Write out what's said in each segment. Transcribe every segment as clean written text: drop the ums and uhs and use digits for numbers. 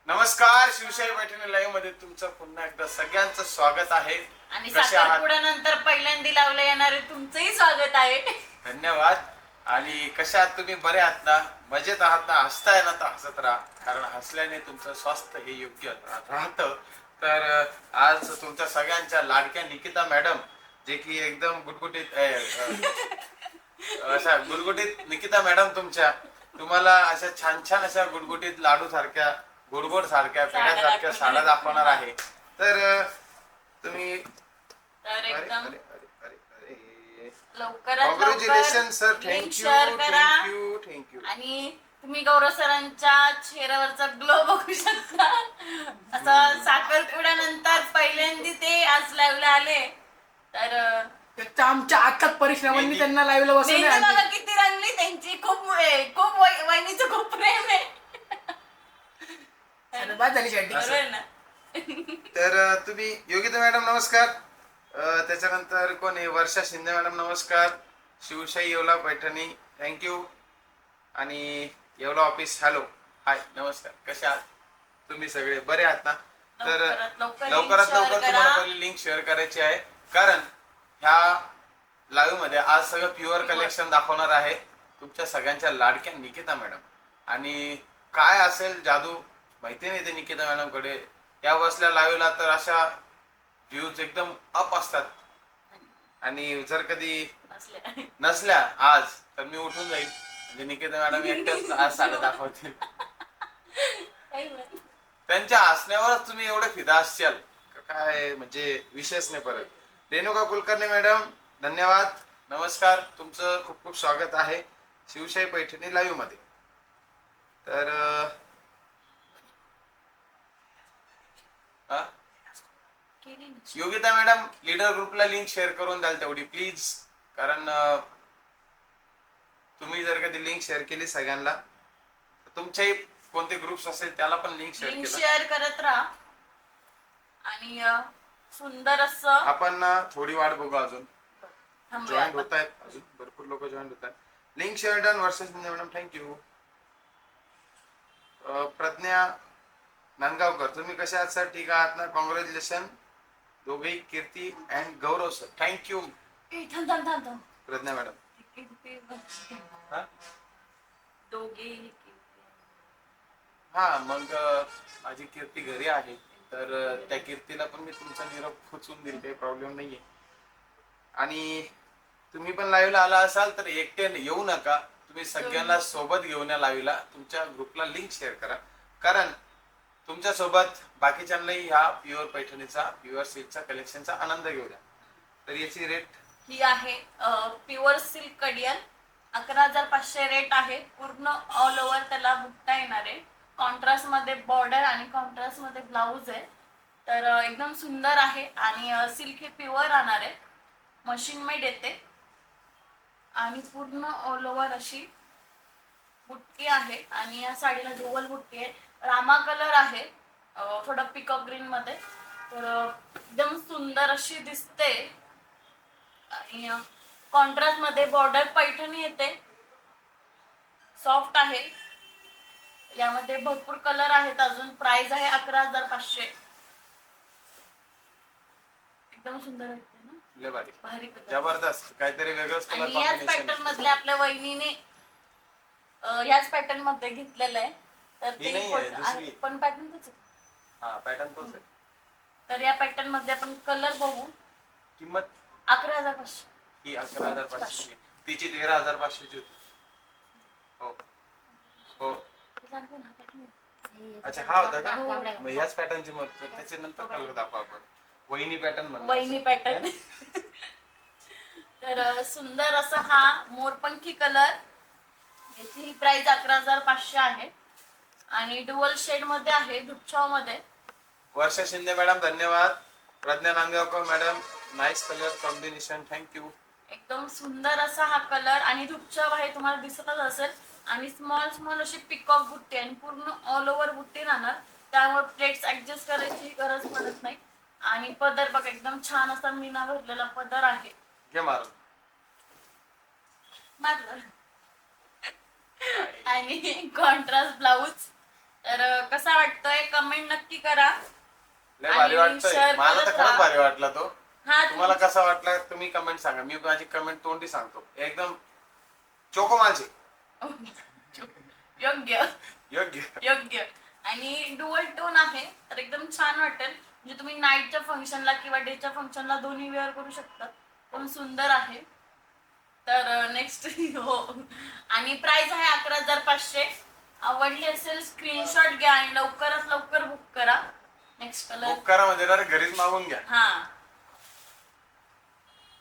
नमस्कार, शिवशाही पैठणी लाईव्ह मध्ये तुमचं पुन्हा एकदा सगळ्यांचं स्वागत आहे. आणि कसे आहात? साखरपुड्यानंतर पहिल्यांदा लावलं येणारे तुमचंही स्वागत आहे. धन्यवाद. आणि कशा आहात तुम्ही? बरे आहात ना? मजेत आहात ना? हसताय ना? तर हसत राहा, कारण हसल्याने तुमचं स्वास्थ्य हे योग्य राहतं. तर आज तुमच्या सगळ्यांच्या लाडक्या निकिता मॅडम, जे की एकदम गुटगुटीत अशा गुटगुटीत निकिता मॅडम तुम्हाला अशा छान छान अशा गुटगुटीत लाडू सारख्या, गोडगोड सारख्या, पेढ्यासारख्या साड्या दाखवणार आहे. तर तुम्ही तर एकदम अरे अरे अरे अरे लवकरात कॉंग्रॅच्युलेशन सर. link share करा. थँक्यू. आणि तुम्ही गौरव सरांच्या चेहऱ्यावरचा ग्लो बघू शकता. असं साखरपुड्यानंतर पहिल्यांदा ते आज लाईव्हला आले. तर आमच्या अख्खा परिश्रमांनी त्यांना लाईव्हला मेहंदी बसवलं. बघा किती रंगली त्यांची. खूप वहिनीचं खूप प्रेम आहे. बाद झाली शेवटी. बरोबर ना? तर तुम्ही योगिता मॅडम नमस्कार. त्याच्यानंतर कोण आहे? वर्षा शिंदे मॅडम नमस्कार. शिवशाही येवला पैठणी थँक्यू. आणि येवला ऑफिस हॅलो हाय नमस्कार. कसे आहात तुम्ही? सगळे बरे आहात ना? तर लवकरात लवकर तुम्हाला पहिली लिंक शेअर करायची आहे, कारण ह्या लाईव्ह मध्ये आज सगळं प्युअर कलेक्शन दाखवणार आहे तुमच्या सगळ्यांच्या लाडक्या निकिता मॅडम. आणि काय असेल जादू माहिती नाही ते निकिता मॅडम कडे. या बसल्या लाईव्हला तर अशा व्ह्यूज एकदम अप असतात. आणि जर कधी नसल्या आज तर मी उठून जाईल, म्हणजे निकिता मॅडम एकट्याच आज साड्या दाखवतील. त्यांच्या हसण्यावरच तुम्ही एवढे फिदा असशाल काय, म्हणजे विशेष नाही. परत रेणुका कुलकर्णी मॅडम धन्यवाद, नमस्कार. तुमचं खूप खूप स्वागत आहे शिवशाही पैठणी लाईव्ह मध्ये. तर योगिता मॅडम लीडर ग्रुपला लिंक शेअर करून द्याल तेवढी प्लीज, कारण तुम्ही जर कधी लिंक शेअर केली सगळ्यांना, तुमचे कोणते ग्रुप्स असेल त्याला पण लिंक शेअर करत राहा. आणि सुंदर असं आपण थोडी वाट बघू, अजून जॉईन होत आहेत, अजून भरपूर लोक जॉईन होत आहेत. Link share done. वर्सेस मॅडम थँक्यू. प्रज्ञा नांदगावकर तुम्ही कसे आहात सर? ठीक आहात ना? कॉंग्रॅच्युलेशन दोघेही, Kirti and Gaurav sir thank you. Pragya madam हा मग माझी कीर्ती घरी आहे, तर त्या कीर्तीला पण मी तुमचा निरोप पोचवून देईल, काही प्रॉब्लेम नाहीये. आणि तुम्ही पण लाईव्हला आला असाल तर एकटे येऊ नका, तुम्ही सगळ्यांना सोबत घेऊन या लाईव्हला. तुमच्या ग्रुपला लिंक शेअर करा, कारण तुमच्या सोबत बाकीच्यांनाही ह्या प्युअर पैठणीचा, प्युअर सिल्कचा कलेक्शनचा आनंद घेऊ द्या. तर याची रेट ही आहे प्युअर सिल्क कडियन 11,500 रेट आहे. पूर्ण ऑल ओव्हर त्याला बुट्टा येणार आहे. कॉन्ट्रास्ट मध्ये बॉर्डर आणि कॉन्ट्रास्ट मध्ये ब्लाउज आहे. तर एकदम सुंदर आहे. आणि सिल्क हे प्युअर राहणार आहे, मशीन मेड येते. आणि पूर्ण ऑल ओव्हर अशी बुट्टी आहे. आणि या साडीला डुअल बुट्टी आहे. रामा कलर आहे, थोडा पिकअप ग्रीन मध्ये. तर एकदम सुंदर अशी दिसते. आणि कॉन्ट्रास्ट मध्ये बॉर्डर पैठणी येते, सॉफ्ट आहे. यामध्ये भरपूर कलर आहेत. अजून प्राइस आहे 11,500. एकदम सुंदर वाटते ना? भारी जबरदस्त, काहीतरी वेगळंच. आणि याच पॅटर्न मधले आपल्या वहिनीने याच पॅटर्न मध्ये घेतलेलं आहे. तर ते पण पॅटर्न तोच आहे. हा पॅटर्न तोच आहे. तर या पॅटर्न मध्ये आपण कलर बघू. किंमत 11,500. ही 11,500, तिची 13,500 ची होती. हो हो अच्छा, हा होता का? मग ह्याच पॅटर्नची मग त्याच्यानंतर कलर दाखवा आपण. वहिनी पॅटर्न वहिनी पॅटर्न. तर सुंदर असा हा मोरपंखी कलर. याची प्राइस 11,500 आहे. आणि डुअल शेड मध्ये आहे, दुपछाव मध्ये. वर्षा शिंदे मॅडम धन्यवाद. Pragya Nandgaonkar madam nice colour combination thank you. एकदम सुंदर असा हा कलर आणि दुपछाव आहे, तुम्हाला दिसतच असेल. आणि स्मॉल स्मॉल अशी पिकॉक बुट्टी आणि पूर्ण ऑल ओव्हर बुट्टी राहणार, त्यामुळे प्लेट्स ऍडजस्ट करायची गरज पडत नाही. आणि पदर बघा, एकदम छान असा मीना भरलेला पदर आहे. घे मारून आणि कॉन्ट्रास्ट ब्लाउज तर कसा वाटतोय कमेंट नक्की करा. लय भारी आणि वाटतंय, share मला तर करत खरंच राहा. भारी वाटला तो. हा तुम्हाला कसा वाटला तुम्ही कमेंट सांगा. मी माझी कमेंट तोंडी सांगतो, एकदम चोको माझे योग्य योग्य. योग्य. आणि डुअल टोन आहे तर एकदम छान वाटेल. म्हणजे तुम्ही नाईटच्या फंक्शनला किंवा डेच्या फंक्शनला दोन्ही वेअर करू शकता. पण सुंदर आहे. तर नेक्स्ट हो. आणि प्राइस आहे 11,500. आवडली असेल स्क्रीनशॉट घ्या आणि लवकरात लवकर बुक करा. Next colour. बुक करा म्हणजे डायरेक्ट घरीच मागून घ्या. हा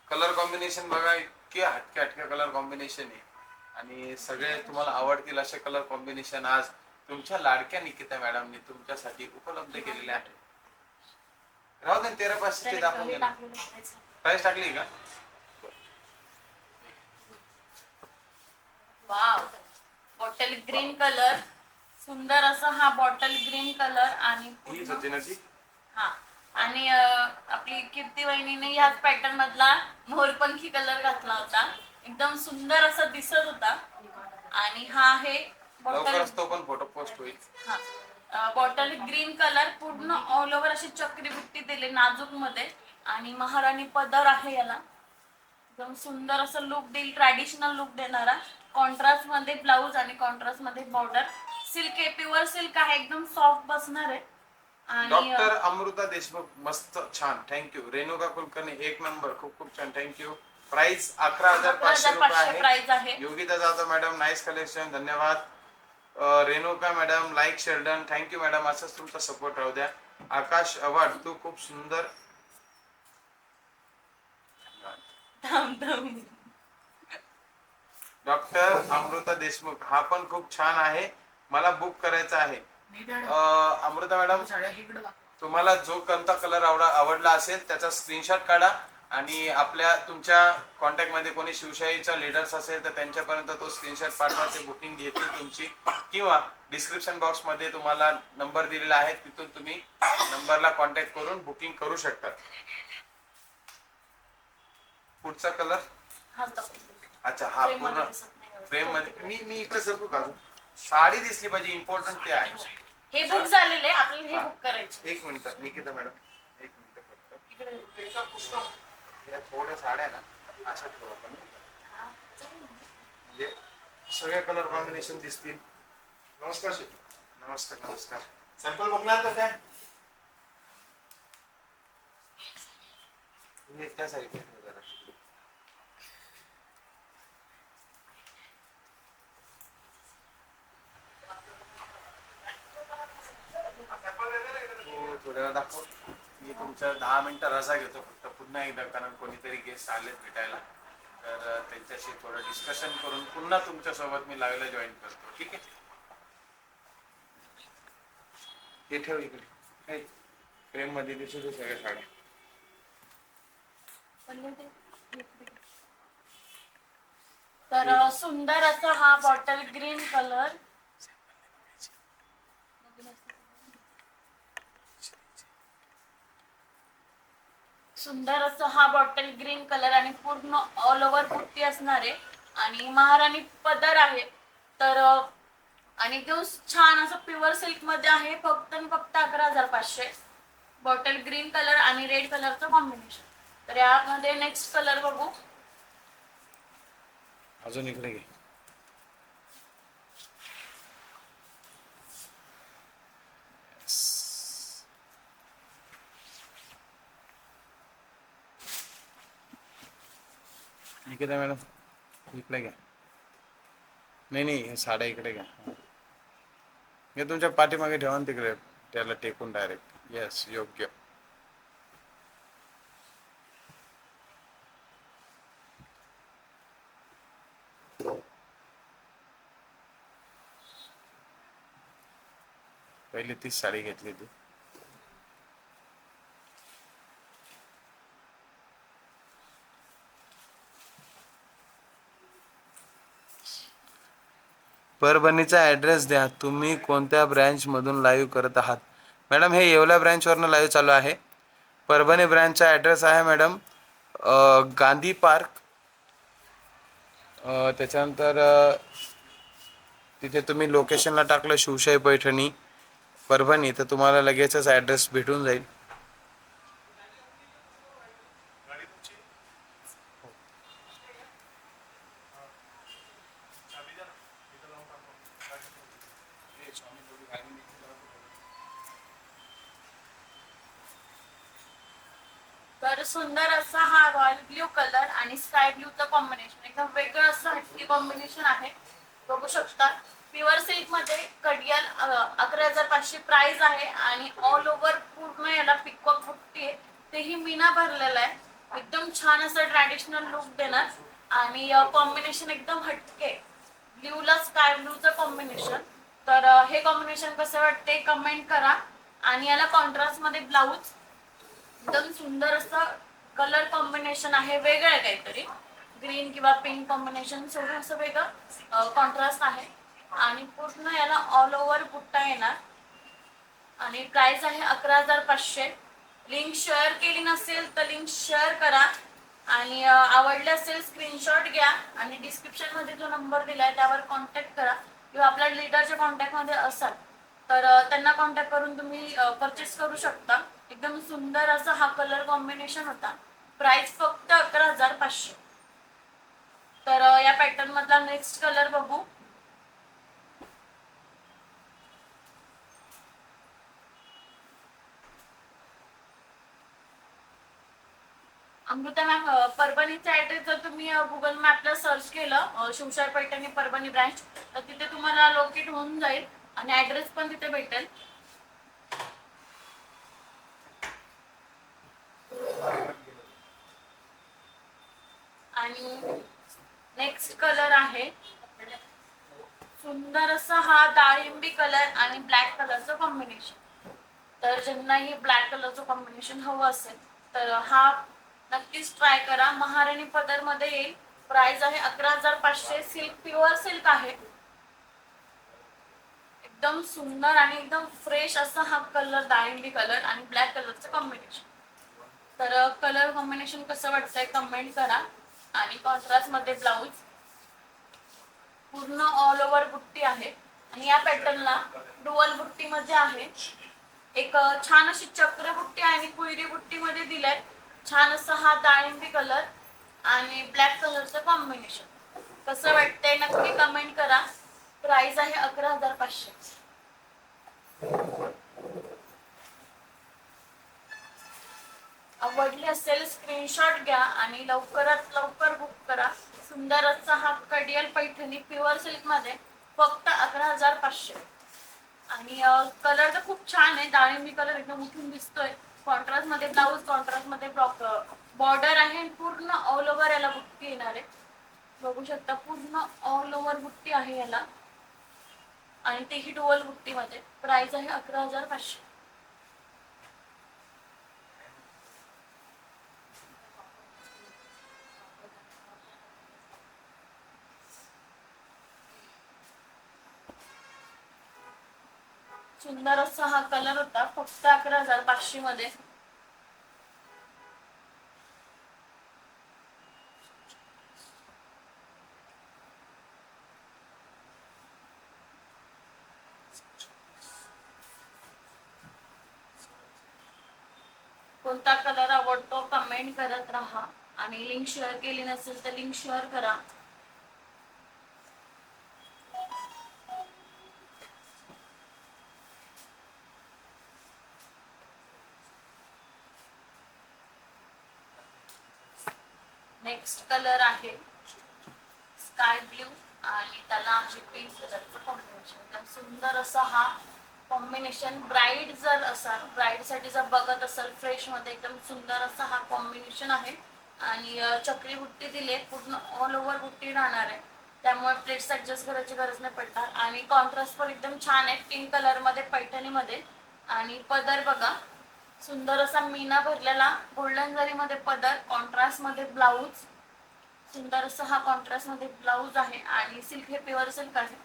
कलर कॉम्बिनेशन बघा, इतके हटके हटके कलर कॉम्बिनेशन आहे आणि सगळे तुम्हाला आवडतील असे कलर कॉम्बिनेशन आज तुमच्या लाडक्या निकिता मॅडमनी तुमच्यासाठी उपलब्ध केलेले आहे. राहू दे 13,500 दाखवून द्या. प्राइस टाकली का? Wow, bottle green colour. सुंदर असा हा बॉटल ग्रीन कलर आणि हीच होती ना ती. हा. आणि आपली कीर्ती वहिनीने ह्याच पॅटर्न मधला मोरपंखी कलर घातला होता. एकदम सुंदर असा दिसत होता. आणि हा आहे बॉटल. लवकरच तो पण फोटो पोस्ट होईल. हा बॉटल ग्रीन कलर. पूर्ण ऑल ओव्हर अशी चक्री बुट्टी दिली नाजूक मध्ये. आणि महाराणी पदर आहे याला. एकदम सुंदर असं लुक देईल, ट्रॅडिशनल लुक देणारा. कॉन्ट्रास्ट मध्ये ब्लाऊज आणि कॉन्ट्रास्ट मध्ये बॉर्डर. सिल्क आहे, प्युअर सिल्क आहे, एकदम सॉफ्ट बसणार आहे. आणि डॉक्टर अमृता देशमुख मस्त छान, थँक्यू. रेणुका कुलकर्णी एक नंबर, खूप खूप छान, थँक्यू. प्राइस 11,500 रुपये प्राइस आहे. आहे. Yogita Jadhav madam nice collection, धन्यवाद. Renuka madam like share done, thank you madam. असंच तुमचा सपोर्ट राहू द्या. आकाश अवार्ड तू खूप सुंदर. थांब थांब. डॉक्टर अमृता देशमुख हा पण खूप छान आहे, मला बुक करायचा आहे. अमृता मॅडम साड्या इकडे दाखव. तुम्हाला जो कोणता कलर आवडला असेल त्याचा स्क्रीनशॉट काढा आणि आपल्या तुमच्या कॉन्टॅक्ट मध्ये कोणी शिवशाहीचा लीडर्स असेल तर त्यांच्यापर्यंत तो स्क्रीनशॉट पाठवा. ते बुकिंग घेतील तुमची. किंवा डिस्क्रिप्शन बॉक्स मध्ये तुम्हाला नंबर दिलेला आहे, तिथून तुम्ही नंबरला कॉन्टॅक्ट करून बुकिंग करू शकता. पुढचा कलर. हा तो. अच्छा हा Frame मध्ये पूर्ण दिसत नाही. फ्रेम मध्ये. मी इकडे सरकू का? साडी दिसली पाहिजे, इम्पॉर्टंट ते आहे. हे बुक झालेले आपल्याला हे बुक करायचे. एक मिनिट निकिता मॅडम, एक मिनिट फक्त. इकडे या थोड्या साड्या ना अशा ठेवू आपण, म्हणजे सगळे कलर कॉम्बिनेशन दिसतील. नमस्कार शेठ. नमस्कार नमस्कार. सॅम्पल बघणार का काय? त्या साईडला जरा. थोड्या वेळा दाखव. मी तुमच्या 10 मिनिटं रजा घेतो फक्त पुन्हा एकदा, कारण कोणीतरी गेस्ट आलेत भेटायला. तर त्यांच्याशी थोडं डिस्कशन करून पुन्हा तुमच्यासोबत मी लाईव्हला जॉईन करतो. ठीक आहे? हे ठेव इकडे. फ्रेम मध्ये दिसू दे सगळ्या साड्या. तर सुंदर असा हा बॉटल ग्रीन कलर. सुंदर असं हा बॉटल ग्रीन कलर आणि पूर्ण ऑल ओव्हर बुट्टी असणार आहे. आणि महाराणी पदर आहे. तर आणि एकदम छान असं प्युअर सिल्क मध्ये आहे. फक्त आणि फक्त 11,500. बॉटल ग्रीन कलर आणि रेड कलरचं कॉम्बिनेशन. तर यामध्ये नेक्स्ट कलर बघू. अजून इकडे घे. इकडे मॅडम इकडे घ्या. नाही नाही साड्या इकडे घ्या. हे तुमच्या पाठीमागे ठेवा ना तिकडे, त्याला टेकून डायरेक्ट. येस योग्य. पहिली तीच साडी घेतली ती. परभणीचा ॲड्रेस द्या. तुम्ही कोणत्या ब्रँचमधून लाईव्ह करत आहात? मॅडम हे येवला ब्रँचवरनं लाईव्ह चालू आहे. परभणी ब्रँचचा ॲड्रेस आहे मॅडम गांधी पार्क. त्याच्यानंतर तिथे तुम्ही लोकेशनला टाकलं शिवशाही पैठणी परभणी, तर तुम्हाला लगेचच ॲड्रेस भेटून जाईल. तर सुंदर असा हा रॉयल ब्ल्यू कलर आणि स्काय ब्ल्यूचं कॉम्बिनेशन एकदम वेगळं असं हटके कॉम्बिनेशन आहे. बघू शकता प्युअर सिल्क मध्ये कडियाल 11,500 प्राइस आहे आणि ऑल ओव्हर पूर्ण याला पिकॉक बुट्टी आहे. तेही मीना भरलेला आहे. एकदम छान असं ट्रॅडिशनल लुक देणार आणि कॉम्बिनेशन एकदम हटके ब्ल्यूला स्काय ब्ल्यूचं कॉम्बिनेशन. तर हे कॉम्बिनेशन कसं वाटते कमेंट करा. आणि याला कॉन्ट्रास्ट मध्ये ब्लाऊज एकदम सुंदर असं कलर कॉम्बिनेशन आहे, वेगळं आहे काहीतरी ग्रीन किंवा पिंक कॉम्बिनेशन सोडून असं वेगळं कॉन्ट्रास्ट आहे. आणि पूर्ण याला ऑल ओव्हर बुट्टा येणार आणि प्राइस आहे 11,500. लिंक शेअर केली नसेल तर लिंक शेअर करा आणि आवडले असेल स्क्रीनशॉट घ्या आणि डिस्क्रिप्शन मध्ये जो नंबर दिलाय त्यावर कॉन्टॅक्ट करा किंवा आपल्या लीडरच्या कॉन्टॅक्ट मध्ये असाल तर त्यांना कॉन्टॅक्ट करून तुम्ही परचेस करू शकता. एकदम सुंदर असा हा कलर कॉम्बिनेशन होता. प्राइस फक्त 11,500. तर या पॅटर्न मधला नेक्स्ट कलर बघू. अमृता मॅम, परभणीचा ऍड्रेस जर तुम्ही गुगल मॅपला सर्च केलं शिवशाही पैठणी परभणी ब्रँच तर तिथे तुम्हाला लोकेट होऊन जाईल आणि ऍड्रेस पण तिथे भेटेल. आणि नेक्स्ट कलर आहे सुंदर असा हा डाळिंबी कलर आणि ब्लॅक कलरचं कॉम्बिनेशन. तर ज्यांनाही ब्लॅक कलरचं कॉम्बिनेशन हवं असेल तर हा नक्कीच ट्राय करा. महाराणी पदर मध्ये येईल. प्राइस आहे 11,500. सिल्क प्युअर सिल्क आहे. एकदम सुंदर आणि एकदम फ्रेश असा हा कलर डाळिंबी कलर आणि ब्लॅक कलरचं कॉम्बिनेशन. तर कलर कॉम्बिनेशन कसं वाटतंय कमेंट करा. आणि कॉन्ट्रास्ट मध्ये ब्लाऊज पूर्ण ऑल ओव्हर बुट्टी आहे आणि या पॅटर्नला डुअल बुट्टी मध्ये आहे. एक छान अशी चक्र बुट्टी आणि कुयरी बुट्टी मध्ये दिलाय. छान असा हा डाळिंबी कलर आणि ब्लॅक कलरचं कॉम्बिनेशन कसं वाटतंय नक्की कमेंट करा. प्राइस आहे 11,500. आवडली असेल स्क्रीनशॉट घ्या आणि लवकरात लवकर बुक करा. सुंदर असा हा कडियाल पैठणी प्युअर सिल्क मध्ये फक्त 11,500. आणि कलर तर खूप छान आहे. डाळिंबी कलर एकदम उठून दिसतोय. कॉन्ट्रास्ट मध्ये ब्लाऊज, कॉन्ट्रास्ट मध्ये बॉर्डर आहे. पूर्ण ऑल ओव्हर याला बुट्टी येणार आहे. बघू शकता पूर्ण ऑल ओव्हर बुट्टी आहे याला आणि तेही डुअल बुट्टी मध्ये. प्राइस आहे 11,500. सुंदर असा हा कलर होता फक्त 11,500 मध्ये. कोणता कलर आवडतो कमेंट करत राहा आणि लिंक शेअर केली नसेल तर लिंक शेअर करा. नेक्स्ट कलर आहे स्काय ब्ल्यू आणि त्याला आहे पिंक कलरचं कॉम्बिनेशन. एकदम सुंदर असा हा कॉम्बिनेशन. ब्राईड जर असाल, ब्राईड साठी जर बघत असाल फ्रेश मध्ये एकदम सुंदर असा हा कॉम्बिनेशन आहे. आणि चक्री बुट्टी दिली आहे. पूर्ण ऑल ओव्हर बुट्टी राहणार आहे त्यामुळे प्लेट्स ऍडजस्ट करायची गरज नाही पडणार. आणि कॉन्ट्रास्ट पण एकदम छान आहे पिंक कलर मध्ये पैठणी मध्ये. आणि पदर बघा सुंदर असा मीना भरलेला गोल्डन जरी मध्ये पदर, कॉन्ट्रास्ट मध्ये ब्लाऊज. सुंदर असा हा कॉन्ट्रास्ट मध्ये ब्लाऊज आहे आणि सिल्क हे प्युअर सिल्क आहे.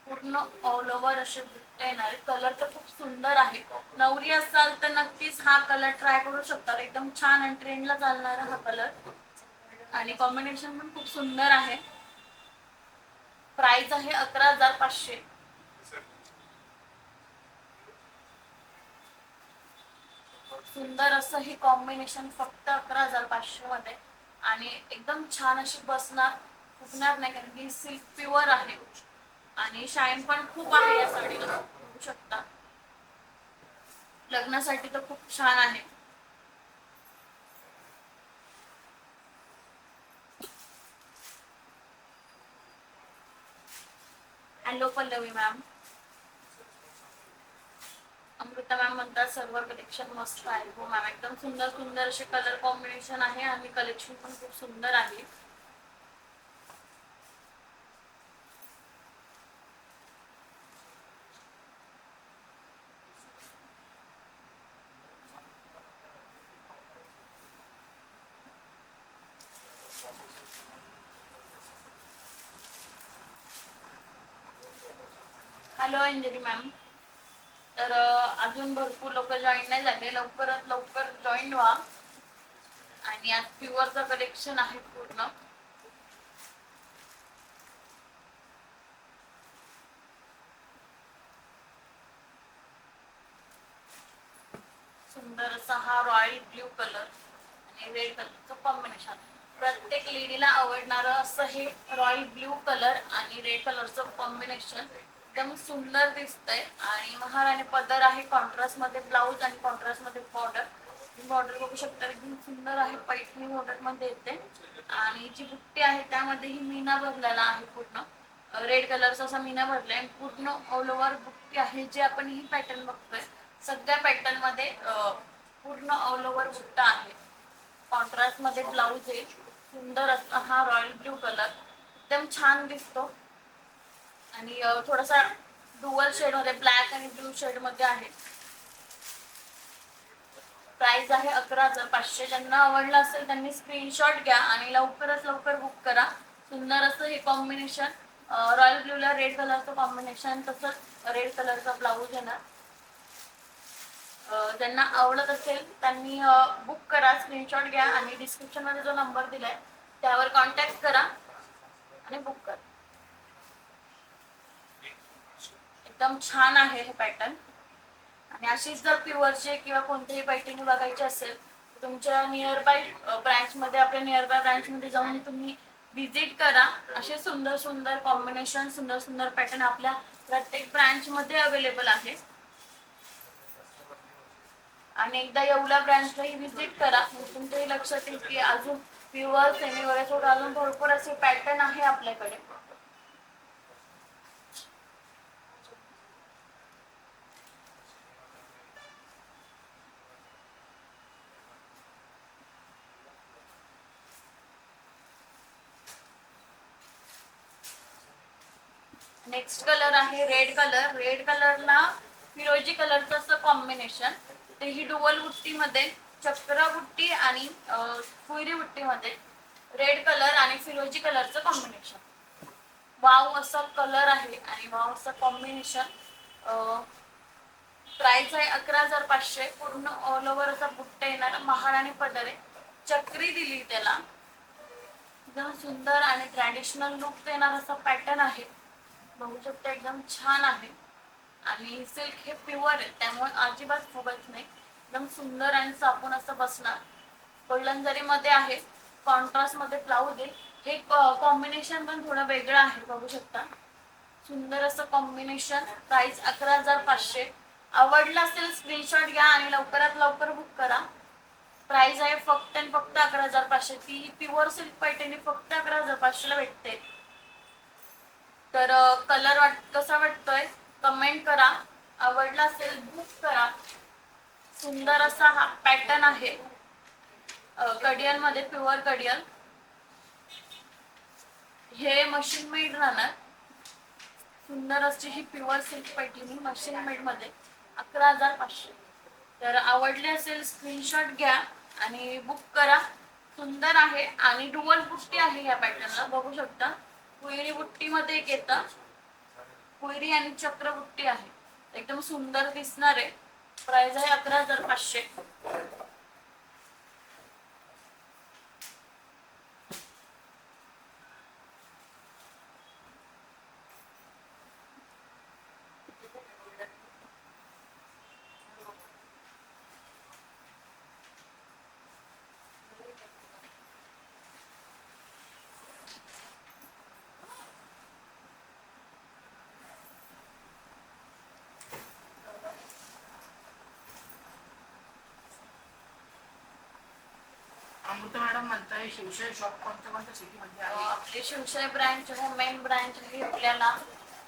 पूर्ण ऑल ओव्हर असे बुट्टे येणार. कलर तर खूप सुंदर आहे. नवरी असाल तर नक्कीच हा कलर ट्राय करू शकता. एकदम छान आणि ट्रेंडला चालणारा हा कलर आणि कॉम्बिनेशन पण खूप सुंदर आहे. प्राइस आहे 11,500. सुंदर असं हे कॉम्बिनेशन फक्त 11,500 मध्ये आणि एकदम छान अशी बसणार, फुगणार नाही कारण की सिल्क प्युअर आहे आणि शाईन पण खूप आहे या साडीला, बघू शकता. लग्नासाठी तर खूप छान आहे. Hello Pallavi ma'am. Amruta ma'am म्हणतात सर्व कलेक्शन मस्त आहे. हो मॅम, एकदम सुंदर सुंदर असे कलर कॉम्बिनेशन आहे आणि कलेक्शन पण खूप सुंदर आहे. Hello Anjali ma'am. तर अजून भरपूर लोक जॉईन नाही झाले, लवकरात लवकर जॉईन व्हा. आणि आज प्युअरचं कलेक्शन आहे पूर्ण. सुंदर असा हा रॉयल ब्ल्यू कलर आणि रेड कलरचं कॉम्बिनेशन. प्रत्येक लेडीला आवडणारं असं हे रॉयल ब्ल्यू कलर आणि रेड कलरचं कॉम्बिनेशन एकदम सुंदर दिसतंय. आणि महाराणी पदर आहे, कॉन्ट्रास्ट मध्ये ब्लाऊज आणि कॉन्ट्रास्ट मध्ये बॉर्डर. बॉर्डर बघू शकता एकदम सुंदर आहे, पैठणी बॉर्डर मध्ये येते. आणि जी बुट्टी आहे त्यामध्येही मीना भरलेला आहे, पूर्ण रेड कलरचा असा मीना भरलाय. पूर्ण ऑल ओव्हर बुट्टी आहे, जे आपण ही पॅटर्न बघतोय सगळ्या पॅटर्न मध्ये पूर्ण ऑल ओव्हर बुट्टा आहे. कॉन्ट्रास्ट मध्ये ब्लाऊज आहे. सुंदर असा हा रॉयल ब्ल्यू कलर एकदम छान दिसतो आणि थोडासा डुअल शेड मध्ये ब्लॅक आणि ब्लू शेड मध्ये आहे. प्राइस आहे 11,500. ज्यांना आवडलं असेल त्यांनी स्क्रीनशॉट घ्या आणि लवकरात लवकर बुक करा. सुंदर असं हे कॉम्बिनेशन, रॉयल ब्ल्यूला रेड कलरचं कॉम्बिनेशन, तसंच रेड कलरचा ब्लाऊज येणार. ज्यांना आवडत असेल त्यांनी बुक करा, स्क्रीनशॉट घ्या आणि डिस्क्रिप्शन मध्ये जो नंबर दिलाय त्यावर कॉन्टॅक्ट करा आणि बुक करा. एकदम छान आहे हे पॅटर्न. आणि अशीच जर प्युअरचे किंवा कोणतेही पैठणी बघायची असेल तर तुमच्या नियर बाय ब्रँच मध्ये, आपल्या नियर बाय ब्रँच मध्ये जाऊन तुम्ही विजिट करा. असे सुंदर सुंदर कॉम्बिनेशन, सुंदर सुंदर पॅटर्न आपल्या प्रत्येक ब्रँच मध्ये अवेलेबल आहे. आणि एकदा येवला ब्रँचलाही व्हिजिट करा, तुमच्याही लक्षात येईल की अजून प्युअर सेमी वगैरे सोडून अजून भरपूर असे पॅटर्न आहे आपल्याकडे. नेक्स्ट कलर आहे रेड कलर. रेड कलरला फिरोजी कलरचं असं कॉम्बिनेशन, तेही डुअल बुट्टीमध्ये, चक्र बुट्टी आणि फुयरी बुट्टीमध्ये रेड कलर आणि फिरोजी कलरचं कॉम्बिनेशन. वाव असा कलर आहे आणि वाव असं कॉम्बिनेशन. प्राइस आहे 11,500. पूर्ण ऑल ओव्हर असा बुट्टा येणार, महाराणी पदर आहे, चक्री दिली त्याला. एकदम सुंदर आणि ट्रॅडिशनल लुक देणार असा पॅटर्न आहे, बघू शकता एकदम छान आहे. आणि सिल्क हे प्युअर आहे त्यामुळे अजिबात फुगत नाही, एकदम सुंदर आणि सापून असं बसणार. गोल्डन जरी मध्ये आहे, कॉन्ट्रास्ट मध्ये ब्लाऊज आहे. हे कॉम्बिनेशन पण थोडं वेगळं आहे, बघू शकता सुंदर असं कॉम्बिनेशन. प्राइस 11,500. आवडलं असेल स्क्रीनशॉट घ्या आणि लवकरात लवकर बुक करा. प्राइस आहे फक्त आणि फक्त 11,500. ती प्युअर सिल्क पैठणी फक्त 11,500 ला भेटते. तर कलर कसा वाटतोय कमेंट करा. आवडला असेल बुक करा. सुंदर असा हा पॅटर्न आहे, कडियल मध्ये, प्युअर कडियल. हे मशीन मेड राहणार. सुंदर अशी ही pure silk Paithani machine made मध्ये 11,500. तर आवडले असेल स्क्रीनशॉट घ्या आणि बुक करा. सुंदर आहे आणि डुअल बुट्टी आहे या पॅटर्नला, बघू शकता. कुयरी बुट्टी मध्ये एक येतं, कुयरी आणि चक्र बुट्टी आहे, एकदम सुंदर दिसणार आहे. प्राइस आहे 11,500. कोणतं मॅडम म्हणताय शिवशाही शॉप कोणत्या सिटी मध्ये आहे? आपले शिवशाही ब्रँच मेन ब्रँच आहे आपल्याला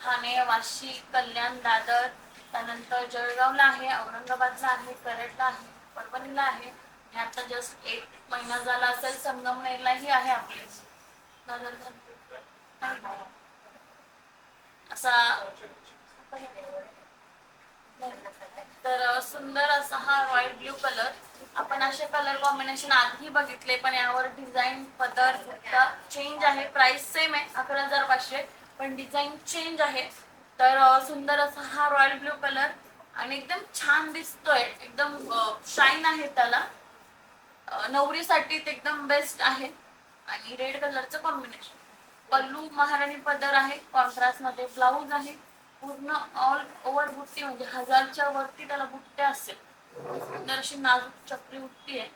ठाणे, वाशी, कल्याण, दादर, त्यानंतर जळगावला आहे, औरंगाबादला आहे, कराडला आहे, परभणीला आहे आणि आता जस्ट 1 महिना झाला असेल संगमनेरलाही आहे आपले. दादर असा तर सुंदर असा हा रॉयल ब्ल्यू कलर. आपण असे कलर कॉम्बिनेशन आधी बघितले पण यावर डिझाईन पदर चेंज आहे. प्राइस सेम आहे 11,500 पण डिझाईन चेंज आहे. तर सुंदर असा हा रॉयल ब्ल्यू कलर आणि एकदम छान दिसतोय. एकदम शाईन आहे त्याला. नवरीसाठी ते एकदम बेस्ट आहे आणि रेड कलरचं कॉम्बिनेशन. पल्लू महाराणी पदर आहे, कॉन्ट्रास्ट मध्ये ब्लाऊज आहे. पूर्ण ऑल ओव्हर बुट्टी म्हणजे 1000च्या वरती त्याला बुट्ट्या असेल. सुंदर अशी नाजूक चक्री बुट्टी आहे.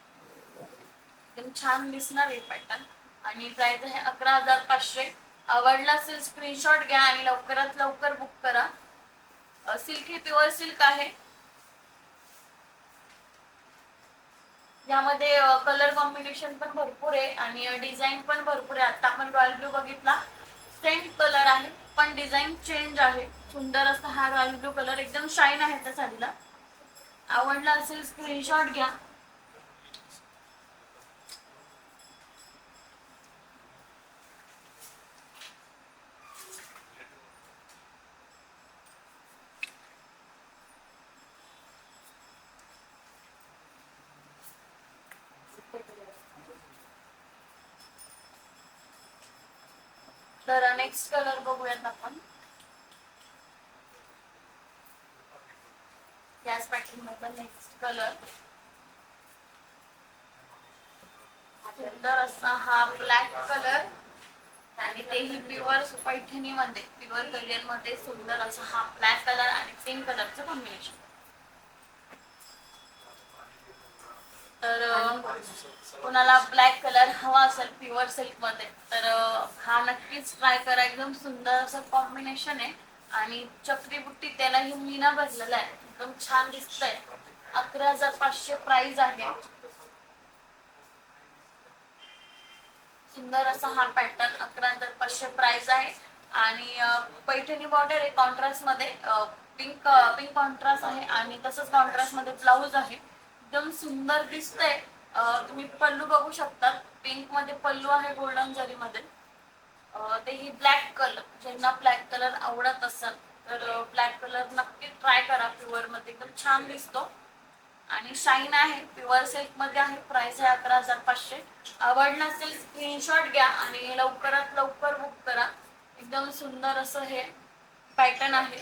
एकदम छान दिसणार आहे पॅटर्न आणि प्राइस आहे 11,500. आवडला असेल स्क्रीनशॉट घ्या आणि लवकरात लवकर बुक करा. सिल्क ही प्युअर सिल्क आहे. यामध्ये कलर कॉम्बिनेशन पण भरपूर आहे आणि डिझाईन पण भरपूर आहे. आता आपण रॉयल ब्लू बघितला, सेम कलर आहे पण डिझाईन चेंज आहे. सुंदर असा हा रॉयल ब्लू कलर एकदम शाईन आहे त्या साडीला. आवडला असेल स्क्रीनशॉट घ्या. तर नेक्स्ट कलर बघूयात आपण. याच पॅटर्न मध्ये नेक्स्ट कलर सुंदर असा हा ब्लॅक कलर आणि तेही प्युअर पैठणी मध्ये प्युअर कलियर मध्ये सुंदर असा हा ब्लॅक कलर आणि पिंक कलरचं कॉम्बिनेशन. तर कोणाला ब्लॅक कलर हवा असेल प्युअर सिल्क मध्ये तर हा नक्कीच ट्राय करा. एकदम सुंदर असं कॉम्बिनेशन आहे आणि चक्री बुट्टी त्यालाही मीना भरलेला आहे. एकदम छान दिसतंय. 11,500 प्राइस आहे. सुंदर असा हा पॅटर्न 11,500 प्राइस आहे आणि पैठणी बॉर्डर आहे कॉन्ट्रास्ट मध्ये. पिंक पिंक कॉन्ट्रास्ट आहे आणि तसंच कॉन्ट्रास्ट मध्ये ब्लाऊज आहे. एकदम सुंदर दिसतंय. तुम्ही पल्लू बघू शकता. पिंक मध्ये पल्लू आहे गोल्डन जरी मध्ये. तेही ब्लॅक कलर, ज्यांना ब्लॅक कलर आवडत असेल तर ब्लॅक कलर नक्की ट्राय करा. प्युअर मध्ये एकदम छान दिसतो आणि शाईन आहे. प्युअर सिल्क मध्ये आहे. प्राइस आहे 11,500. आवडला असेल स्क्रीनशॉट घ्या आणि लवकरात लवकर बुक करा. एकदम सुंदर असं हे पॅटर्न आहे.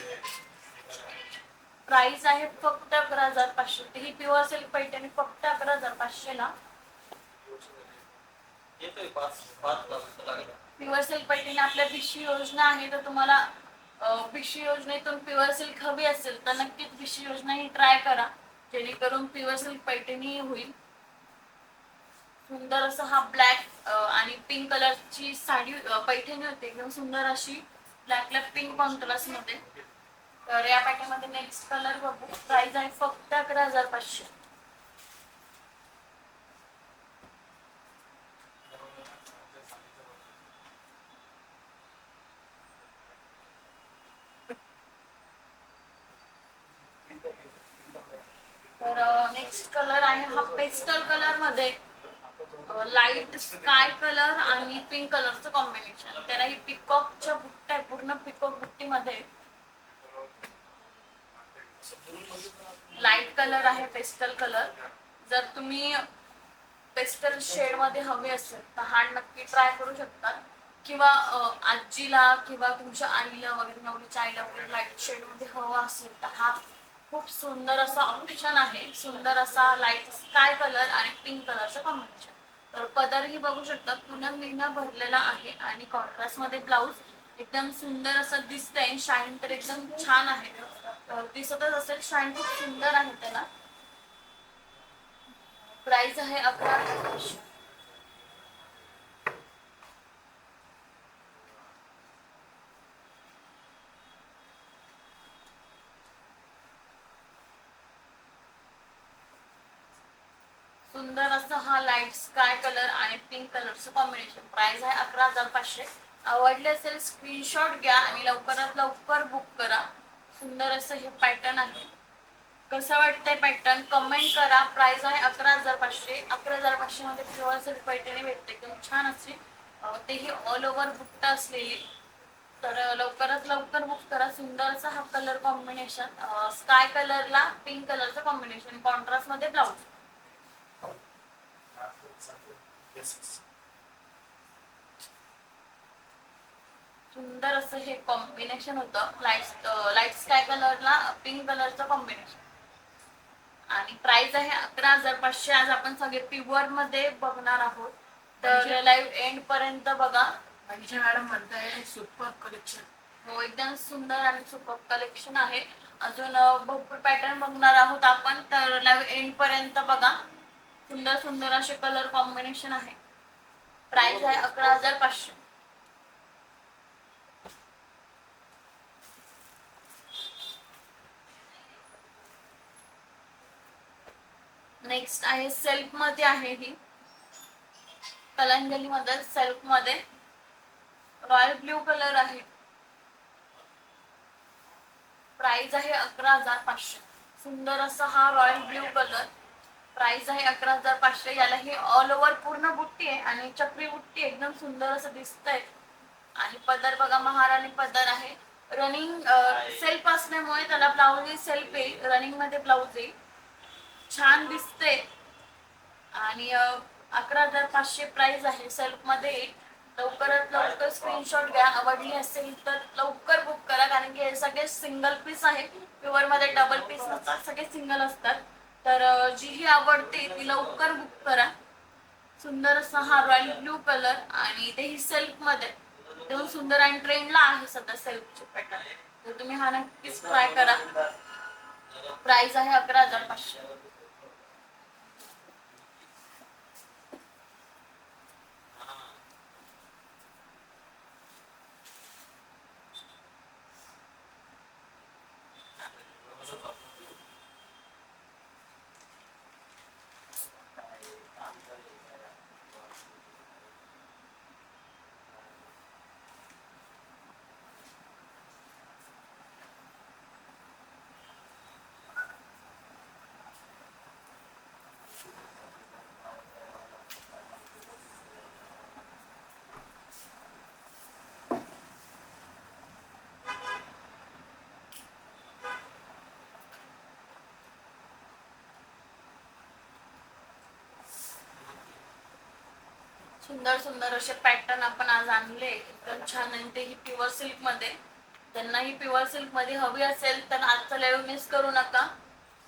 प्राइस आहे फक्त 11,500. ही प्युअर सिल्क पैठणी फक्त 11,500 ला. प्युअर सिल्क पैठणी आपल्या भिशी योजना आहे तर तुम्हाला भिशी योजनेतून प्युअर सिल्क हवी असेल तर नक्कीच भिशी योजना ही ट्राय करा जेणेकरून प्युअर सिल्क पैठणी होईल. सुंदर असा हा ब्लॅक आणि पिंक कलरची साडी पैठणी होते. एकदम सुंदर अशी ब्लॅकला पिंक कॉन्ट्रास्ट मध्ये. तर या पॅटर्न मध्ये नेक्स्ट कलर बघू. प्राइस आहे फक्त 11,500. तर नेक्स्ट कलर आहे हा पेस्टल कलर मध्ये लाईट स्काय कलर आणि पिंक कलरचं कॉम्बिनेशन. त्याला ही पिकॉकच्या बुट्ट्या पूर्ण पिकॉक बुट्टी मध्ये. लाईट कलर आहे पेस्टल कलर. जर तुम्ही पेस्टल शेड मध्ये हवे असेल तर हा नक्की ट्राय करू शकता किंवा आजीला किंवा तुमच्या आईला वगैरे नवरीच्या आईला वगैरे लाईट शेड मध्ये हवा असेल तर हा खूप सुंदर असा ऑप्शन आहे. सुंदर असा लाईट स्काय कलर आणि पिंक कलरचं कॉम्बिनेशन. तर पदरही बघू शकता पुन्हा मीना भरलेला आहे आणि कॉन्ट्रास्ट मध्ये ब्लाऊज. एकदम सुंदर असं दिसतंय. शाईन तर एकदम छान आहे. दिसतच असेल शाईन खूप सुंदर आहे त्याला. प्राइस आहे 11,500. सुंदर असं हा लाईट स्काय कलर आणि पिंक कलरचं कॉम्बिनेशन. प्राइस आहे 11,500. आवडले असेल स्क्रीनशॉट घ्या आणि लवकरात लवकर बुक करा. सुंदर असं हे पॅटर्न आहे. कसं वाटतंय पॅटर्न कमेंट करा. प्राइस आहे 11,500. 11,500 मध्ये प्युअर सिल्क पैठणी भेटते एकदम छान अशी, तेही ऑल ओव्हर बुट्टा असलेली. तर लवकरात लवकर बुक करा. सुंदर असा हा कलर कॉम्बिनेशन, स्काय कलरला पिंक कलरचं कॉम्बिनेशन, कॉन्ट्रास्ट मध्ये ब्लाउज. सुंदर असं हे कॉम्बिनेशन होतं. लाईट स्काय कलरला पिंक कलरचं कॉम्बिनेशन आणि प्राइस आहे 11,500. आज आपण सगळे प्युअर मध्ये बघणार आहोत, तर लाईव्ह एंड पर्यंत बघा. मनीषा मॅडम म्हणताय सुपर कलेक्शन. हो, एकदम सुंदर आणि सुपर कलेक्शन आहे. अजून भरपूर पॅटर्न बघणार आहोत आपण, तर लाईव्ह एंड पर्यंत बघा. सुंदर सुंदर असे कलर कॉम्बिनेशन आहे. प्राइस आहे 11,500. नेक्स्ट आहे सेल्फ मध्ये आहे ही, कलंजली मध्ये सेल्फ मध्ये रॉयल ब्ल्यू कलर आहे. प्राइस आहे 11,500. सुंदर असा हा रॉयल ब्ल्यू कलर. प्राइस आहे 11,500. याला ही ऑल ओव्हर पूर्ण बुट्टी आहे आणि चक्री बुट्टी एकदम सुंदर असं दिसतंय. आणि पदर बघा, महाराणी पदर आहे. रनिंग सेल्फ असल्यामुळे त्याला ब्लाउज सेल्फ येईल, रनिंग मध्ये ब्लाउज येईल. छान दिसते आणि 11,500 प्राइस आहे. सेल्फ मध्ये येईल. लवकरात लवकर स्क्रीनशॉट घ्या. आवडली असेल तर लवकर बुक करा, कारण की हे सगळे सिंगल पीस आहे. प्युअर मध्ये डबल पीस नसतात, सगळे सिंगल असतात. तर जी आवडते ती लवकर बुक करा. सुंदर असा हा रॉयल ब्ल्यू कलर आणि तेही सेल्फ मध्ये एकदम सुंदर आणि ट्रेंडला आहे सध्या सेल्फचे पॅटर्न. तर तुम्ही हा नक्कीच ट्राय करा. प्राइस आहे 11,500. सुंदर सुंदर असे पॅटर्न आपण आज आणले, एकदम छान. आणि तेही प्युअर सिल्क मध्ये. ज्यांनाही प्युअर सिल्क मध्ये हवी असेल तर आजचा लाईव्ह मिस करू नका.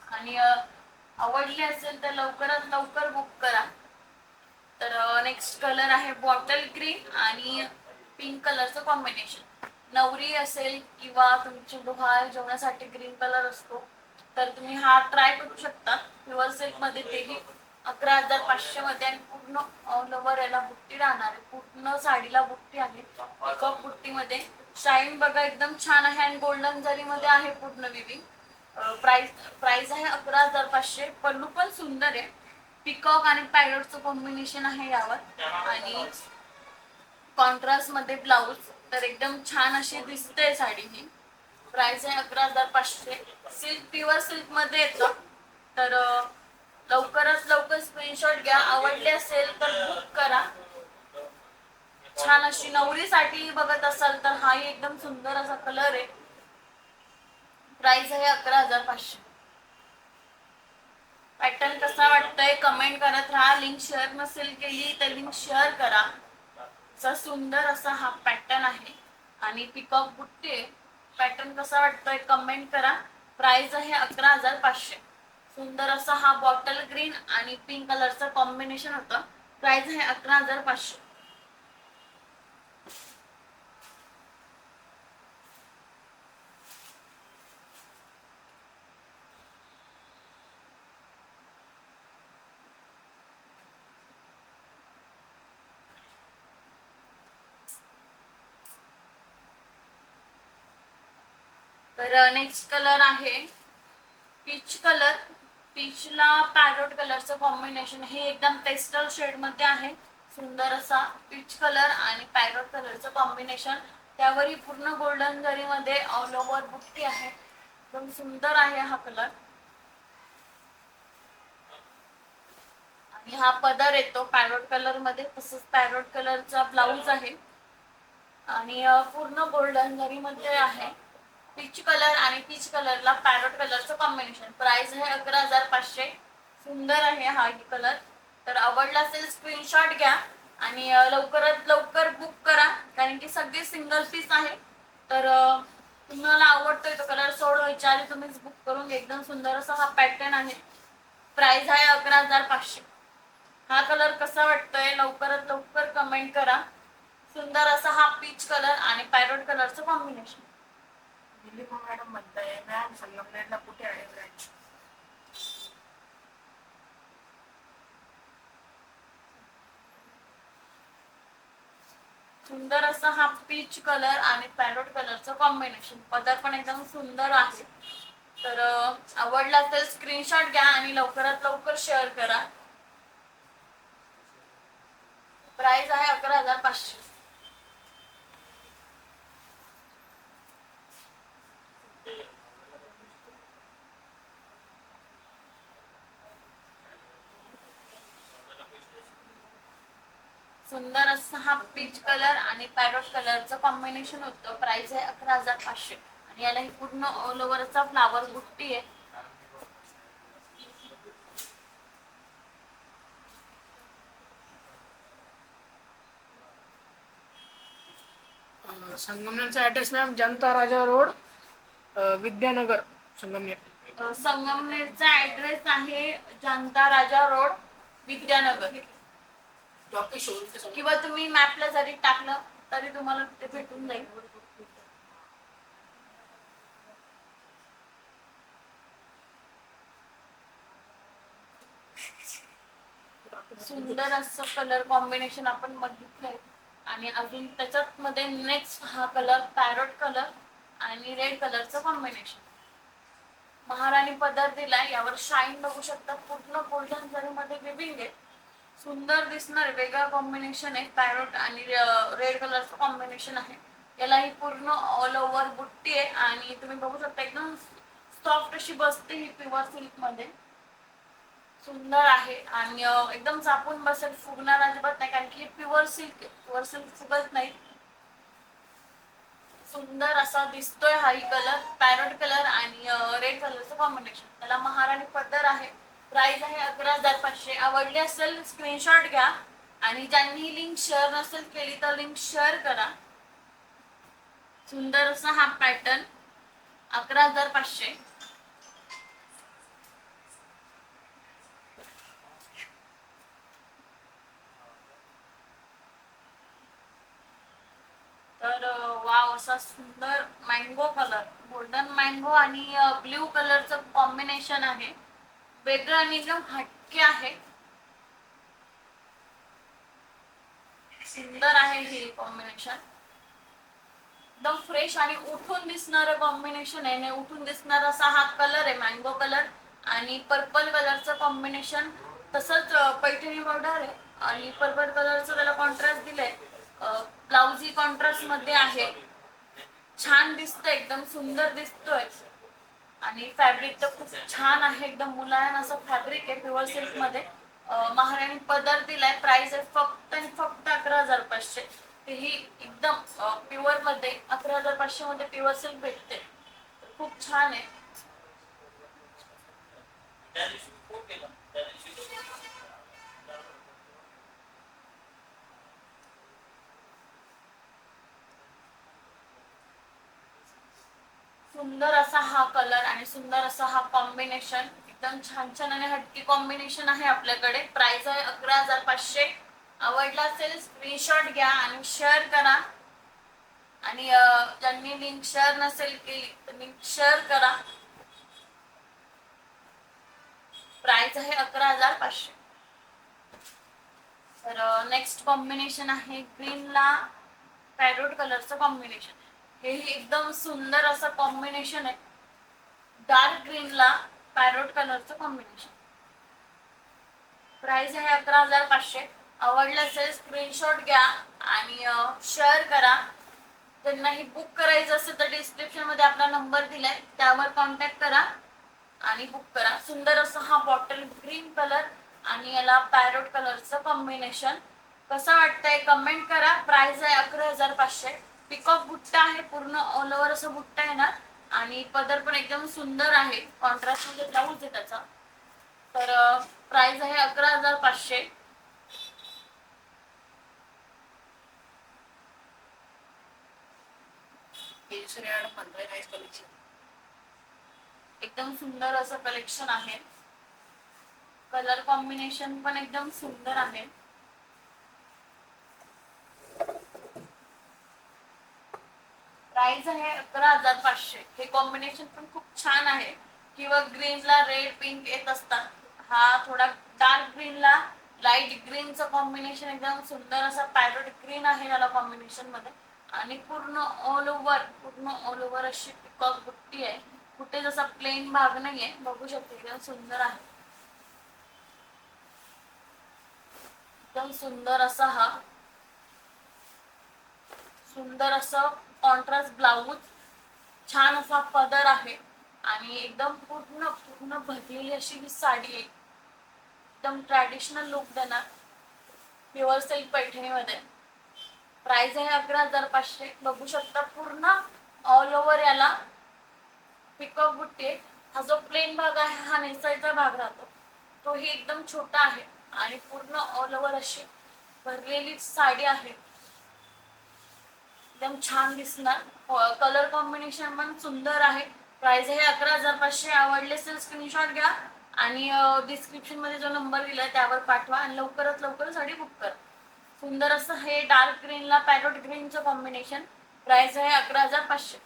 आणि आवडली असेल तर लवकरात लवकर बुक करा. तर नेक्स्ट कलर आहे बॉटल ग्रीन आणि पिंक कलरचं कॉम्बिनेशन. नवरी असेल किंवा तुमची डोहाळ जेवणासाठी ग्रीन कलर असतो, तर तुम्ही हा ट्राय करू शकता. प्युअर सिल्क मध्ये तेही 11,500 मध्ये आणि पूर्ण ऑल ओव्हर याला बुट्टी राहणार आहे. पूर्ण साडीला बुट्टी आहे. पिकॉक बुट्टी मध्ये शाईन बघा एकदम छान आहे आणि गोल्डन जरी मध्ये आहे पूर्ण विविंग. प्राइस आहे 11,500. पल्लू पण सुंदर आहे. पिकॉक आणि पॅरोटचं कॉम्बिनेशन आहे यावर आणि कॉन्ट्रास्ट मध्ये ब्लाउज. तर एकदम छान अशी दिसते साडी ही. प्राइस आहे 11,500. सिल्क प्युअर सिल्क मध्ये येतं. तर लवकरात लवकर स्क्रीनशॉट घ्या. आवडले असेल तर बुक करा. छान अशी नवरीसाठी बघत असाल तर हाही एकदम सुंदर असा कलर आहे. प्राइस आहे 11,500. पॅटर्न कसा वाटतोय कमेंट करत राहा. लिंक शेअर नसेल केली तर लिंक शेअर करा. असा सुंदर असा हा पॅटर्न आहे आणि पिकॉक बुट्टी आहे. पॅटर्न कसा वाटतोय कमेंट करा. प्राइस आहे 11,500. सुंदर असा हा बॉटल ग्रीन आणि पिंक कलरचं कॉम्बिनेशन होतं. प्राइस आहे 11,500. तर नेक्स्ट कलर आहे पीच कलर. पीचला पॅरोट कलरचं कॉम्बिनेशन हे एकदम पेस्टल शेड मध्ये आहे. सुंदर असा पीच कलर आणि पॅरोट कलरचं कॉम्बिनेशन. त्यावरही पूर्ण गोल्डन जरीमध्ये ऑल ओव्हर बुट्टी आहे. एकदम सुंदर आहे हा कलर. आणि हा पदर येतो पॅरोट कलर मध्ये. तसंच पॅरोट कलरचा ब्लाऊज आहे आणि पूर्ण गोल्डन जरी मध्ये आहे. पीच कलर आणि पीच कलरला पॅरोट कलरचं कॉम्बिनेशन. प्राइस आहे 11,500. सुंदर आहे हा कलर. तर आवडला असेल स्क्रीनशॉट घ्या आणि लवकरात लवकर बुक करा, कारण की सगळे सिंगल पीस आहे. तर तुम्हाला आवडतोय तो कलर सोडवायच्या आधी तुम्हीच बुक करून घ्या. एकदम सुंदर असा हा पॅटर्न आहे. प्राइस आहे 11,500. हा कलर कसा वाटतोय लवकरात लवकर कमेंट करा. सुंदर असा हा पीच कलर आणि पॅरोट कलरचं कॉम्बिनेशन. दिलीप मॅडम म्हणताय मॅम संगमनेरला कुठे आहे ब्रँच? सुंदर असा हा पीच कलर आणि पॅरोट कलरचं कॉम्बिनेशन. पदर पण एकदम सुंदर आहे. तर आवडला तर स्क्रीनशॉट घ्या आणि लवकरात लवकर शेअर करा. प्राइस आहे 11,500. सुंदर असं हा पीच कलर आणि पॅरोट कलरचं कॉम्बिनेशन होतं. प्राइस आहे 11,500 आणि याला ही पूर्ण ऑल ओव्हरचा फ्लावर बुट्टी आहे. संगमनेरचा ऍड्रेस मॅम जनता राजा रोड, विद्यानगर, संगमनेर. संगमनेरचा ऍड्रेस आहे जनता राजा रोड, विद्यानगर. किंवा तुम्ही मॅपला जरी टाकलं तरी तुम्हाला ते भेटून जाईल. सुंदर असं कलर कॉम्बिनेशन आपण बघितलंय. आणि अजून त्याच्यात मध्ये नेक्स्ट हा कलर पॅरोट कलर आणि रेड कलरचं कॉम्बिनेशन. महाराणी पदर दिलाय. यावर शाईन बघू शकता. पूर्ण गोल्डन जरीमध्ये विविंग आहे. सुंदर दिसणार वेगळा कॉम्बिनेशन आहे. पॅरोट आणि रेड कलरचं कॉम्बिनेशन आहे. याला ही पूर्ण ऑल ओव्हर बुट्टी आहे आणि तुम्ही बघू शकता एकदम सॉफ्ट अशी बसते ही प्युअर सिल्क मध्ये. सुंदर आहे आणि एकदम चापून बसेल, फुगणार अजिबात नाही, कारण की प्युअर सिल्क प्युअर सिल्क फुगत नाही. सुंदर असा दिसतोय हाही कलर पॅरोट कलर आणि रेड कलरचं कॉम्बिनेशन. त्याला महाराणी पदर आहे. प्राइस आहे 11,500. आवडली असेल स्क्रीनशॉट घ्या आणि ज्यांनी लिंक शेअर नसेल केली तर लिंक शेअर करा. सुंदर असा हा पॅटर्न 11,500. तर वाव असा सुंदर मँगो कलर, गोल्डन मँगो आणि ब्ल्यू कलरचं कॉम्बिनेशन आहे. वेगळं आणि एकदम हटके आहे. सुंदर आहे हे कॉम्बिनेशन. एकदम फ्रेश आणि उठून दिसणारं कॉम्बिनेशन आहे. ने उठून दिसणार असा हा कलर आहे मँगो कलर आणि पर्पल कलरचं कॉम्बिनेशन. तसंच पैठणी बॉर्डर आहे आणि पर्पल कलरचं त्याला कॉन्ट्रास्ट दिलंय. ब्लाउज ही कॉन्ट्रास्ट मध्ये आहे. छान दिसतोय, एकदम सुंदर दिसतोय आणि फॅब्रिक तर खूप छान आहे. एकदम मुलायम असं फॅब्रिक आहे प्युअर सिल्क मध्ये. महाराणी पदर दिलाय. प्राइस आहे फक्त आणि फक्त 11,500. तेही एकदम प्युअर मध्ये 11,500 मध्ये प्युअर सिल्क भेटते. खूप छान आहे. सुंदर असा हा कलर आणि सुंदर असा हा कॉम्बिनेशन. एकदम छान छान आणि हटकी कॉम्बिनेशन आहे आपल्याकडे. प्राइस आहे 11,500. आवडला असेल स्क्रीनशॉट घ्या आणि शेअर करा आणि ज्यांनी लिंक शेअर नसेल केली तर लिंक शेअर करा. प्राइस आहे 11,500. तर नेक्स्ट कॉम्बिनेशन आहे ग्रीनला पॅरोट कलरचं कॉम्बिनेशन. हेही एकदम सुंदर असं कॉम्बिनेशन आहे. डार्क ग्रीनला पॅरोट कलरचं कॉम्बिनेशन. प्राइस आहे 11,500. आवडलं असेल स्क्रीनशॉट घ्या आणि शेअर करा. ज्यांनाही बुक करायचं असेल तर डिस्क्रिप्शन मध्ये आपला नंबर दिलाय, त्यावर कॉन्टॅक्ट करा आणि बुक करा. सुंदर असा हा बॉटल ग्रीन कलर आणि याला पॅरोट कलरचं कॉम्बिनेशन. कसं वाटतंय कमेंट करा. प्राइस आहे 11,500. पिकॉक बुट्टा आहे, पूर्ण ऑल ओव्हर असं बुट्टा येणार आणि पदर पण एकदम सुंदर आहे. कॉन्ट्रास्ट मध्ये ब्लाऊज आहे त्याचा. तर प्राइस आहे 11,500. एकदम सुंदर असं कलेक्शन आहे. कलर कॉम्बिनेशन पण एकदम सुंदर आहे. प्राइस आहे 11,500. हे कॉम्बिनेशन पण खूप छान आहे. किंवा ग्रीनला रेड पिंक येत असतात, हा थोडा डार्क ग्रीनला लाईट ग्रीनचं कॉम्बिनेशन एकदम सुंदर असा पॅरोट ग्रीन आहे याला कॉम्बिनेशन मध्ये. आणि पूर्ण ऑल ओव्हर अशी पिकॉक बुट्टी आहे. कुठे जसा प्लेन भाग नाहीये, बघू शकते एकदम सुंदर आहे. एकदम सुंदर असा हा सुंदर असं कॉन्ट्रास्ट ब्लाऊज, छान असा पदर आहे आणि एकदम पूर्ण पूर्ण भरलेली अशी ही साडी आहे. एकदम ट्रॅडिशनल लुक देणार प्युअर सिल्क पैठणीमध्ये. प्राइस आहे 11,500. बघू शकता पूर्ण ऑल ओव्हर याला पिकॉक बुट्टी आहे. हा जो प्लेन भाग आहे हा नेसायचा भाग राहतो, तोही एकदम छोटा आहे आणि पूर्ण ऑल ओव्हर अशी भरलेली साडी आहे. एकदम छान दिसणार. कलर कॉम्बिनेशन पण सुंदर आहे. प्राइस आहे 11,500. आवडले असेल स्क्रीनशॉट घ्या आणि डिस्क्रिप्शन मध्ये जो नंबर दिलाय त्यावर पाठवा आणि लवकरात लवकर साडी बुक करा. सुंदर असं हे डार्क ग्रीनला पॅरोट ग्रीनचं कॉम्बिनेशन. प्राइस आहे 11,500.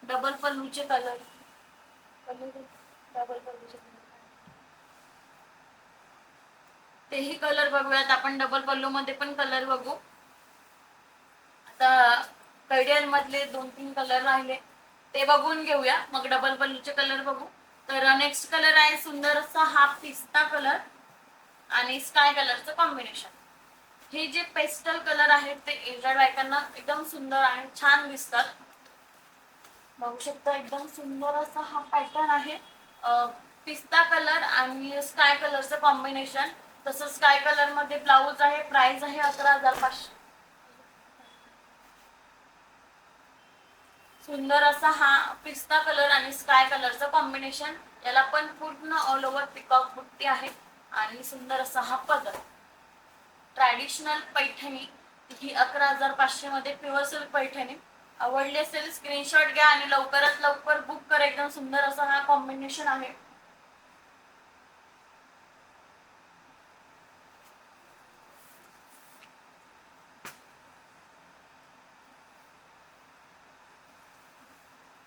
डबल पल्लूचे कलर, डबल पल्लूचे तेही कलर बघूयात आपण. डबल पल्लू मध्ये पण कलर बघू. आता कडियाल मधले 2-3 कलर राहिले ते बघून घेऊया, मग डबल पल्लूचे कलर बघू. तर नेक्स्ट कलर आहे सुंदर असा हा पिस्ता कलर आणि स्काय कलरचं कॉम्बिनेशन. हे जे पेस्टल कलर आहेत ते एजड बायकांना एकदम सुंदर आणि छान दिसतात. बघू शकता एकदम सुंदर असा हा पॅटर्न आहे. पिस्ता कलर आणि स्काय कलरचं कॉम्बिनेशन. तसं स्काय कलर मध्ये ब्लाऊज आहे. प्राइस आहे 11,500. सुंदर असा हा पिस्ता कलर आणि स्काय कलरचं कॉम्बिनेशन. याला पण पूर्ण ऑल ओव्हर पिकॉक बुट्टी आहे आणि सुंदर असा हा पदर. ट्रॅडिशनल पैठणी ही 11,500 मध्ये प्युअर सिल्क पैठणी. आवडली असेल स्क्रीनशॉट घ्या आणि लवकरात लवकर बुक करा. एकदम सुंदर असा हा कॉम्बिनेशन आहे.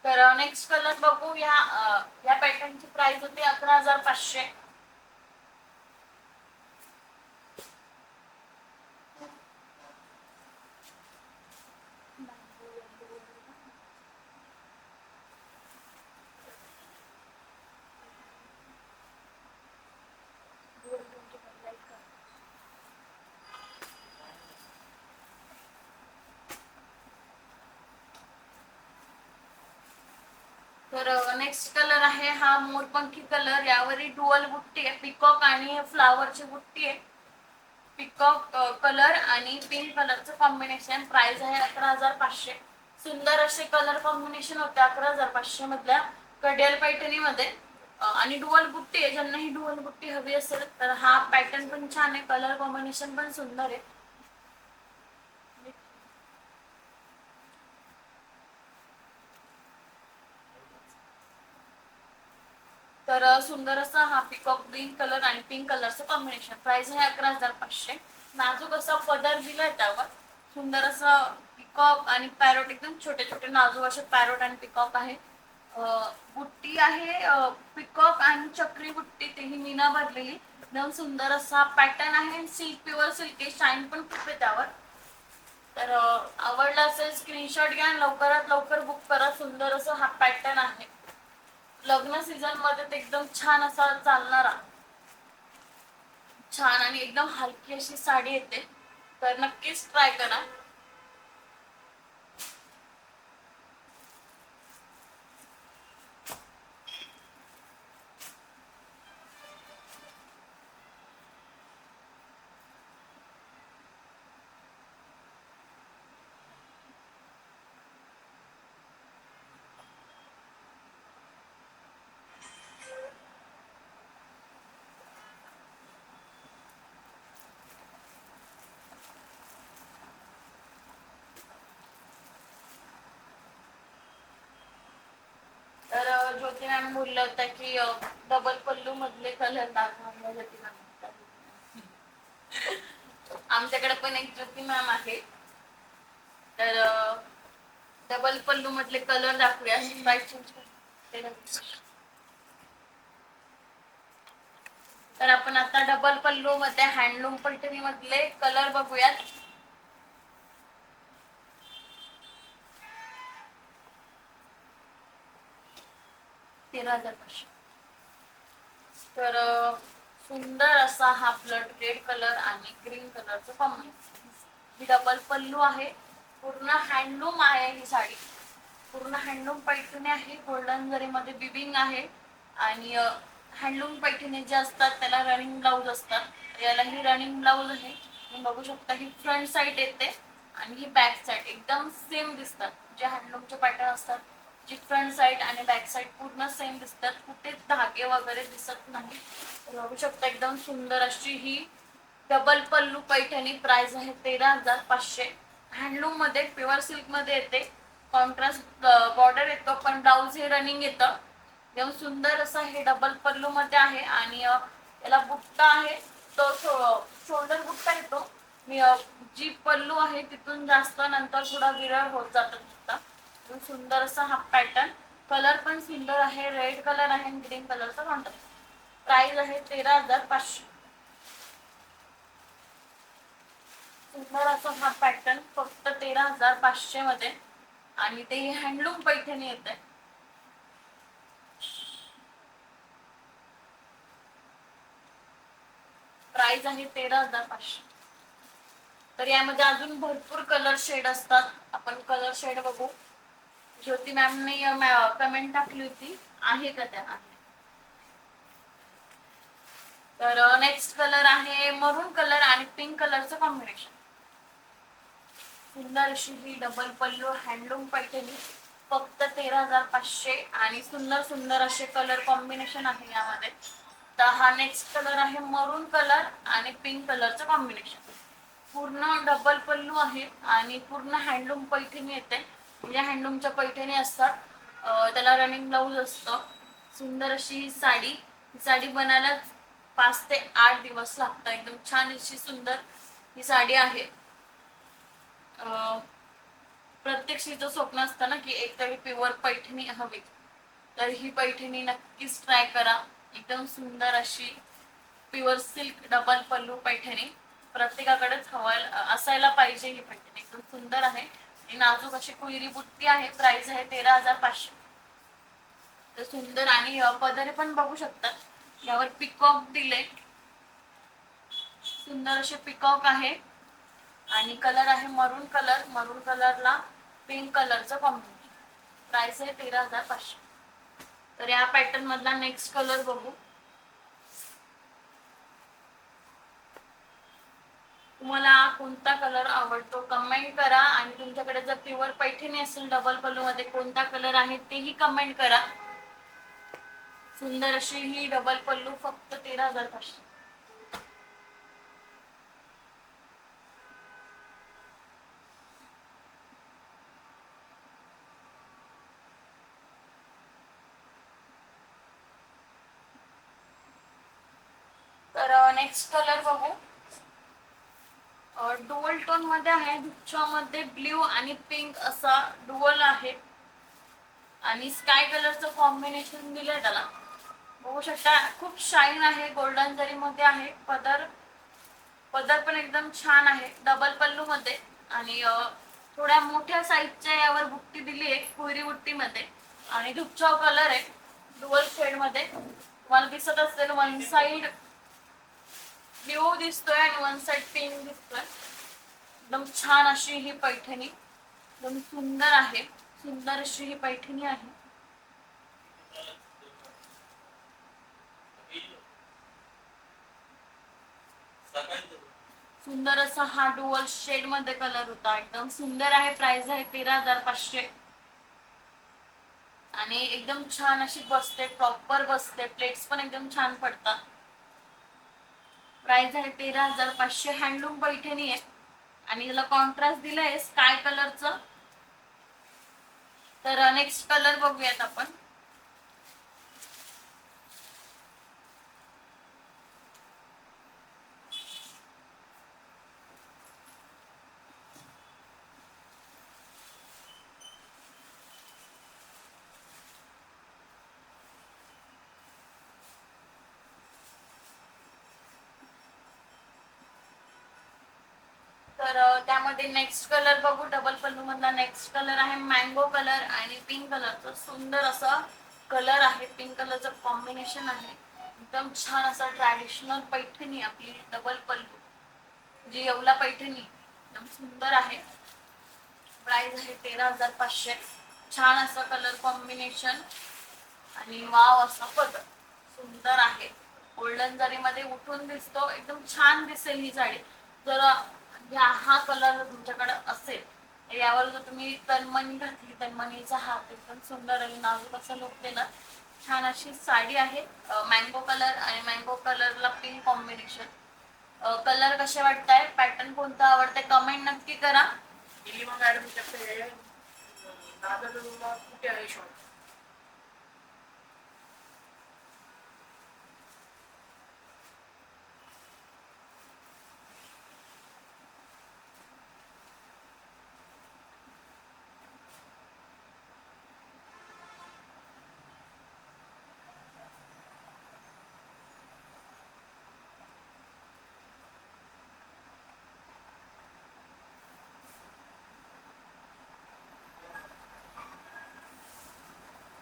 तर नेक्स्ट कलर बघू. या पॅटर्नची प्राइस होती 11,500. तर नेक्स्ट कलर आहे हा मोरपंखी कलर. यावरही डुअल बुट्टी आहे, पिकॉक आणि फ्लावरची बुट्टी आहे. पिकॉक कलर आणि पिंक कलरचं कॉम्बिनेशन. प्राइस आहे 11,500. सुंदर असे कलर कॉम्बिनेशन होते 11,500 मधल्या कडियाल पैठणीमध्ये. आणि डुअल बुट्टी आहे. ज्यांना ही डुअल बुट्टी हवी असेल तर हा पॅटर्न पण छान आहे, कलर कॉम्बिनेशन पण सुंदर आहे. तर सुंदर असा हा पिकॉक ग्रीन कलर आणि पिंक कलरचं कॉम्बिनेशन. प्राइस आहे 11,500. नाजूक असा पदर दिलाय त्यावर. सुंदर असं पिकॉक आणि पॅरोट एकदम छोटे छोटे नाजूक असे पॅरोट आणि पिकॉक आहे. बुट्टी आहे पिकॉक आणि चक्री बुट्टी, तेही मीना भरलेली. एकदम सुंदर असा पॅटर्न आहे. सिल्क, प्युअर सिल्क आहे. शाईन पण खूप आहे त्यावर. तर आवडला असेल स्क्रीनशॉट घ्या आणि लवकरात लवकर बुक करा. सुंदर असं हा पॅटर्न आहे. लग्न सीझन मध्ये ते एकदम छान असा चालणारा, छान आणि एकदम हलकी अशी साडी येते. तर नक्कीच ट्राय करा. तर ज्योती मॅम बोलल्या होत्या की डबल पल्लू मधले कलर दाखवा. ज्योती मॅम आमच्याकडे पण एक ज्योती मॅम आहे. तर डबल पल्लू मधले कलर दाखवूया. तर आपण आता डबल पल्लू मध्ये हँडलूम पैठणी मधले कलर बघूयात. ₹13,500. तर सुंदर असा हा ब्लड रेड कलर आणि ग्रीन कलरचं कॉम्बिनेशन. ही डबल पल्लू आहे. पूर्ण हँडलूम आहे ही साडी. पूर्ण हँडलूम पैठणी आहे. गोल्डन जरीमध्ये बिबिंग आहे. आणि हँडलूम पैठणी जे असतात त्याला रनिंग ब्लाऊज असतात. याला ही रनिंग ब्लाऊज आहे. तुम्ही बघू शकता ही फ्रंट साइड येते आणि ही बॅक साइड एकदम सेम दिसतात. जे हँडलूमचे पॅटर्न असतात जी फ्रंट साइड आणि बॅक साइड पूर्ण सेम दिसतात. कुठे धागे वगैरे दिसत नाही. बघू शकता एकदम सुंदर अशी ही डबल पल्लू पैठणी. प्राइस आहे 13,500. हँडलूम मध्ये प्युअर सिल्क मध्ये येते. कॉन्ट्रास्ट बॉर्डर येतो पण ब्लाऊज हे रनिंग येतं. एकदम सुंदर असं हे डबल पल्लू मध्ये आहे. आणि याला बुट्टा आहे तो शोल्डर बुट्टा येतो. जी पल्लू आहे तिथून जास्त नंतर थोडा विरळ होत जातो बुट्टा. सुंदर असा हा पॅटर्न. कलर पण सुंदर आहे. रेड कलर आहे आणि ग्रीन कलरचा कॉन्ट्रास्ट. प्राइस आहे 13,500. सुंदर असा हा पॅटर्न फक्त 13,500 मध्ये. आणि ते हँडलूम पैठणी येते. प्राइस आहे 13,500. तर यामध्ये अजून भरपूर कलर शेड असतात. आपण कलर शेड बघू. ज्योती मॅमने कमेंट टाकली होती आहे का त्या. तर नेक्स्ट कलर आहे मरून कलर आणि पिंक कलरचं कॉम्बिनेशन. सुंदर अशी ही डबल पल्लू हँडलूम पैठणी फक्त 13,500. आणि सुंदर सुंदर असे कलर कॉम्बिनेशन आहे यामध्ये. तर हा नेक्स्ट कलर आहे मरून कलर आणि पिंक कलरचं कॉम्बिनेशन. पूर्ण डबल पल्लू आहे आणि पूर्ण हँडलूम पैठणी येते. म्हणजे हँडलूमच्या पैठणी असतात. त्याला रनिंग ब्लाऊज असतं. सुंदर अशी ही साडी बनायला 5 ते 8 दिवस लागतात. एकदम छान अशी सुंदर ही साडी आहे. प्रत्येक स्त्रीचं स्वप्न असतं ना की एकतरी प्युअर पैठणी हवी. तर ही पैठणी नक्कीच ट्राय करा. एकदम सुंदर अशी प्युअर सिल्क डबल पल्लू पैठणी प्रत्येकाकडेच असायला पाहिजे. ही पैठणी एकदम सुंदर आहे. नाजूक अशी कुहिरी बुट्टी आहे. प्राइस आहे 13,500. तर सुंदर आणि पदरे पण बघू शकतात. यावर पिकॉक दिले. सुंदर असे पिकॉक आहे. आणि कलर आहे मरून कलर. मरून कलरला पिंक कलरचं कॉम्बिनेशन. प्राइस आहे 13,500. तर या पॅटर्न मधला नेक्स्ट कलर बघू. तुम्हाला कोणता कलर आवडतो कमेंट करा. आणि तुमच्याकडे जर प्युअर पैठणी असेल डबल पल्लू मध्ये कोणता कलर आहे तेही कमेंट करा. सुंदर अशी ही डबल पल्लू फक्त 13,500. तर नेक्स्ट कलर बघू. डुअल टोन मध्ये आहे, मध्ये ब्ल्यू आणि पिंक असा डुअल आहे आणि स्काय कलरचं कॉम्बिनेशन दिलंय त्याला. बघू शकता खूप शाईन आहे, गोल्डन जरी मध्ये आहे. पदर पदर पण एकदम छान आहे, डबल पल्लू मध्ये. आणि थोड्या मोठ्या साईजच्या यावर बुट्टी दिली आहे, कुयरी बुट्टी मध्ये. आणि धुपचाव कलर आहे डुअल शेड मध्ये. तुम्हाला दिसत असेल वन साइड ब्ल्यू दिसतोय आणि वन साइड पिंक दिसतोय. एकदम छान अशी ही पैठणी, एकदम सुंदर आहे, सुंदर अशी ही पैठणी आहे. सुंदर असा हा डुअल शेड मध्ये कलर होता, एकदम सुंदर आहे. प्राइस आहे 13,500 आणि एकदम छान अशी बसते, प्रॉपर बसते. प्लेट्स पण एकदम छान पडतात. प्राइस आहे 13,500. हँडलूम पैठणी आहे आणि त्याला कॉन्ट्रास्ट दिलाय स्काय कलरचं. तर नेक्स्ट कलर बघूयात आपण. तर त्यामध्ये नेक्स्ट कलर बघू. डबल पल्लू मधला नेक्स्ट कलर आहे मँगो कलर आणि पिंक कलरचा सुंदर असा कलर आहे. पिंक कलरचं कॉम्बिनेशन आहे. एकदम छान असा ट्रॅडिशनल पैठणी आपली डबल पल्लू जी येवला पैठणी एकदम सुंदर आहे. प्राइस आहे 13,500. छान असं कलर कॉम्बिनेशन आणि वाव असा पदर सुंदर आहे. गोल्डन जरी मध्ये उठून दिसतो, एकदम छान दिसेल ही साडी. जर हा कलर तुमच्याकडे असेल, यावर जर तुम्ही तन्मणी घातली, तन्मणीचा हात एकदम सुंदर आणि नाजूक असा लुक दिला. छान अशी साडी आहे. मँगो कलर आणि मँगो कलरला पिंक कॉम्बिनेशन. कलर कसे वाटताय, पॅटर्न कोणता आवडते कमेंट नक्की करा. नीलिमा मॅडम तर्फे दादरला कुठे आहे शॉप?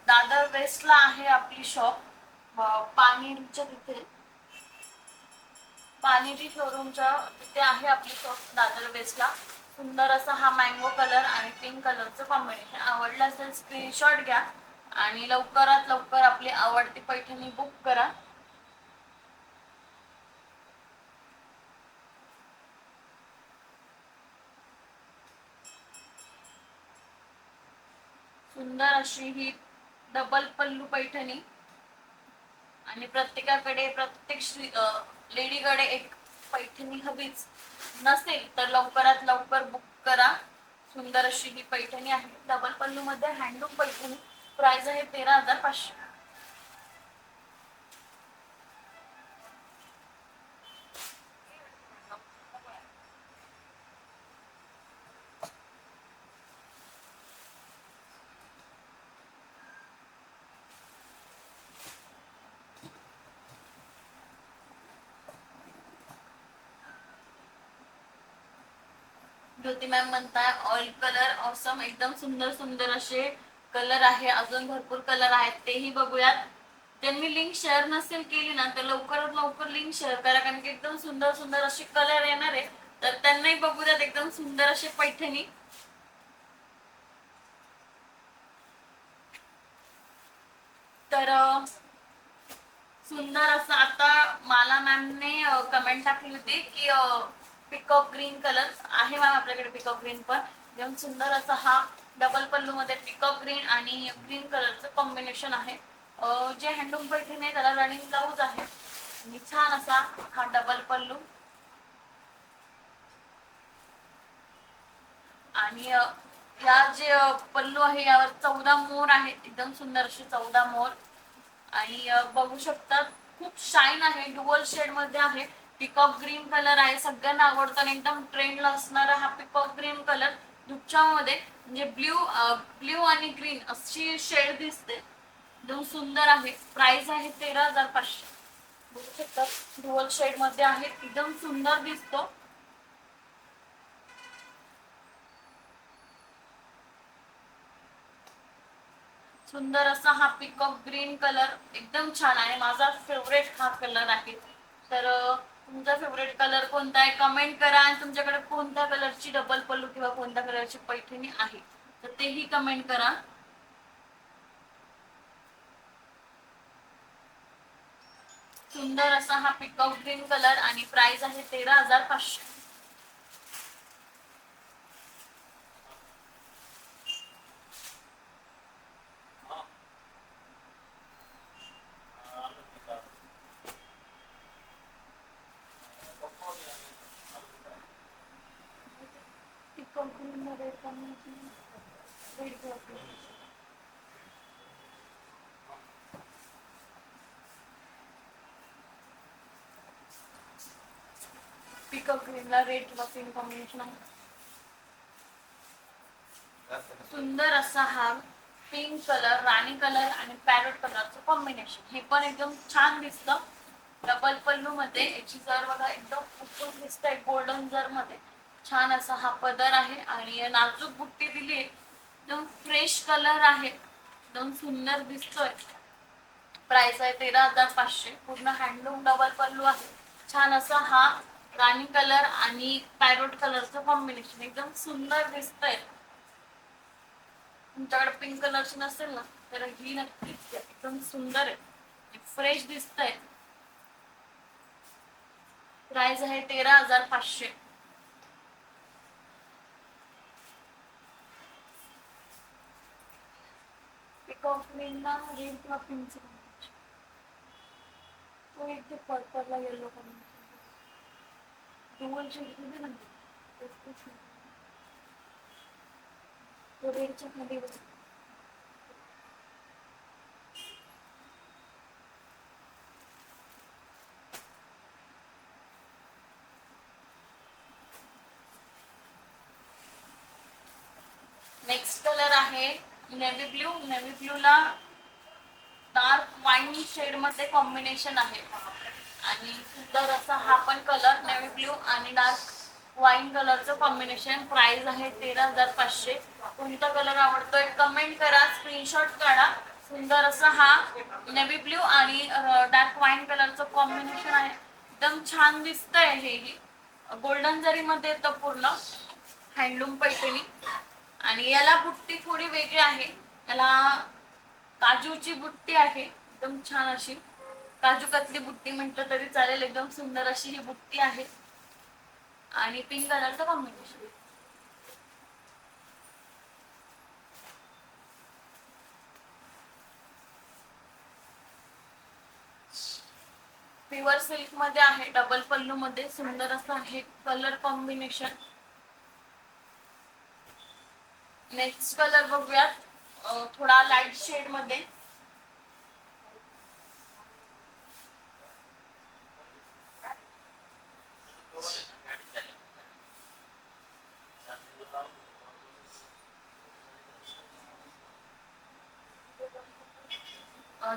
दादर वेस्टला आहे आपली शॉप, पाणीच्या तिथे. पाणीची शोरूमच्या तिथे आहे आपली शॉप दादर वेस्टला. सुंदर असा हा मँगो कलर आणि पिंक कलरचं कॉम्बिनेशन. आवडलं असेल स्क्रीनशॉट घ्या आणि लवकरात लवकर आपली आवडती पैठणी बुक करा. सुंदर अशी ही डबल पल्लू पैठणी आणि प्रत्येकाकडे, प्रत्येक लेडीकडे एक पैठणी हवीच. नसेल तर लवकरात लवकर बुक करा. सुंदर अशी ही पैठणी आहे डबल पल्लू मध्ये, हँडलूम पैठणी. प्राइस आहे 13,500. ज्योती मॅम म्हणताय ऑइल कलर ऑसम, एकदम सुंदर सुंदर असे कलर आहे. अजून भरपूर कलर आहेत, तेही बघूयात. ज्यांनी लिंक शेअर नसेल केली ना, तर लवकरात लवकर लिंक शेअर करा, कारण की एकदम सुंदर सुंदर असे कलर येणार आहे. तर त्यांनाही बघूयात एकदम सुंदर असे पैठणी. तर सुंदर असं आता मला मॅमने कमेंट टाकली होती की पिकअप ग्रीन कलर आहे मॅम आपल्याकडे. पिकअप ग्रीन पण एकदम सुंदर असा हा डबल पल्लू मध्ये पिकअप ग्रीन आणि ग्रीन कलरचं कॉम्बिनेशन आहे. जे हँडलूम पैठणी आहे त्याला रनिंग ब्लाऊज आहे आणि छान असा हा डबल पल्लू. आणि या जे पल्लू आहे यावर 14 मोर आहे, एकदम सुंदर असे 14 मोर. आणि बघू शकता खूप शाईन आहे, डुअल शेड मध्ये आहे. पिकॉक ग्रीन कलर आहे, सगळ्यांना आवडतो आणि एकदम ट्रेंडला असणारा हा पिकॉक ग्रीन कलर दुपच्यामध्ये म्हणजे ब्ल्यू आणि ग्रीन अशी शेड दिसते, एकदम सुंदर आहे. प्राइस आहे 13,500. बघू शकता डुअल शेड मध्ये आहे, एकदम सुंदर दिसतो. सुंदर असा हा पिकॉक ग्रीन कलर एकदम छान आहे, माझा फेवरेट हा कलर आहे. तर तुमचा फेवरेट कलर कोणता आहे कमेंट करा, आणि तुमच्याकडे कोणत्या कलरची डबल पल्लू किंवा कोणत्या कलरची पैठणी आहे तर तेही कमेंट करा. सुंदर असा हा पिकॉक ग्रीन कलर आणि प्राइस आहे 13,500. पिकॉक ग्रीन मध्ये पिकअप ग्रीनला रेड किंवा पिंक कॉम्बिनेशन आहे. सुंदर असा हा पिंक कलर, राणी कलर आणि पॅरोट कलरचं कॉम्बिनेशन, हे पण एकदम छान दिसतं. डबल पल्लू मध्ये याची जर बघा एकदम उत्तम दिसतंय, गोल्डन जर मध्ये छान असा हा पदर आहे आणि नाजूक बुट्टी दिली, एकदम फ्रेश कलर आहे, एकदम सुंदर दिसतोय. प्राइस आहे 13,500. पूर्ण हँडलूम डबल पल्लू आहे. छान असा हा राणी कलर आणि पॅरोट कलरचं कॉम्बिनेशन एकदम सुंदर दिसतंय. तुमच्याकडे पिंक कलरची नसेल ना तर ही नक्कीच एकदम सुंदर आहे, फ्रेश दिसतंय. प्राइस आहे 13,500. पिकॉक ग्रीनला रेड किंवा पिंकचं कॉम्बिनेशन, तो एक पर्पलला येलो कॉम्बिनेशन, डुअल शेड मध्ये नाही तो रेडच्या मध्ये बसतो. नेक्स्ट कलर आहे नेव्ही ब्ल्यू. नेव्ही ब्ल्यूला डार्क वाईन शेड मध्ये कॉम्बिनेशन आहे आणि सुंदर असा हा पण कलर नेव्ही ब्ल्यू आणि डार्क वाईन कलरचं कॉम्बिनेशन. प्राइस आहे 13,500. कोणता कलर आवडतोय कमेंट करा, स्क्रीनशॉट काढा. सुंदर असा हा नेव्ही ब्ल्यू आणि डार्क वाईन कलरचं कॉम्बिनेशन आहे, एकदम छान दिसतंय. हेही गोल्डन जरी मध्ये येतं पूर्ण हँडलूम पैठणी आणि याला बुट्टी थोडी वेगळी आहे, याला काजूची बुट्टी आहे, एकदम छान अशी काजू कतली बुट्टी म्हटलं तरी चालेल. एकदम सुंदर अशी ही बुट्टी आहे आणि पिंक कलरचं कॉम्बिनेशन. प्युअर सिल्क मध्ये आहे, डबल पल्लू मध्ये सुंदर असं आहे कलर कॉम्बिनेशन. नेक्स्ट कलर बघूयात, थोडा लाईट शेड मध्ये.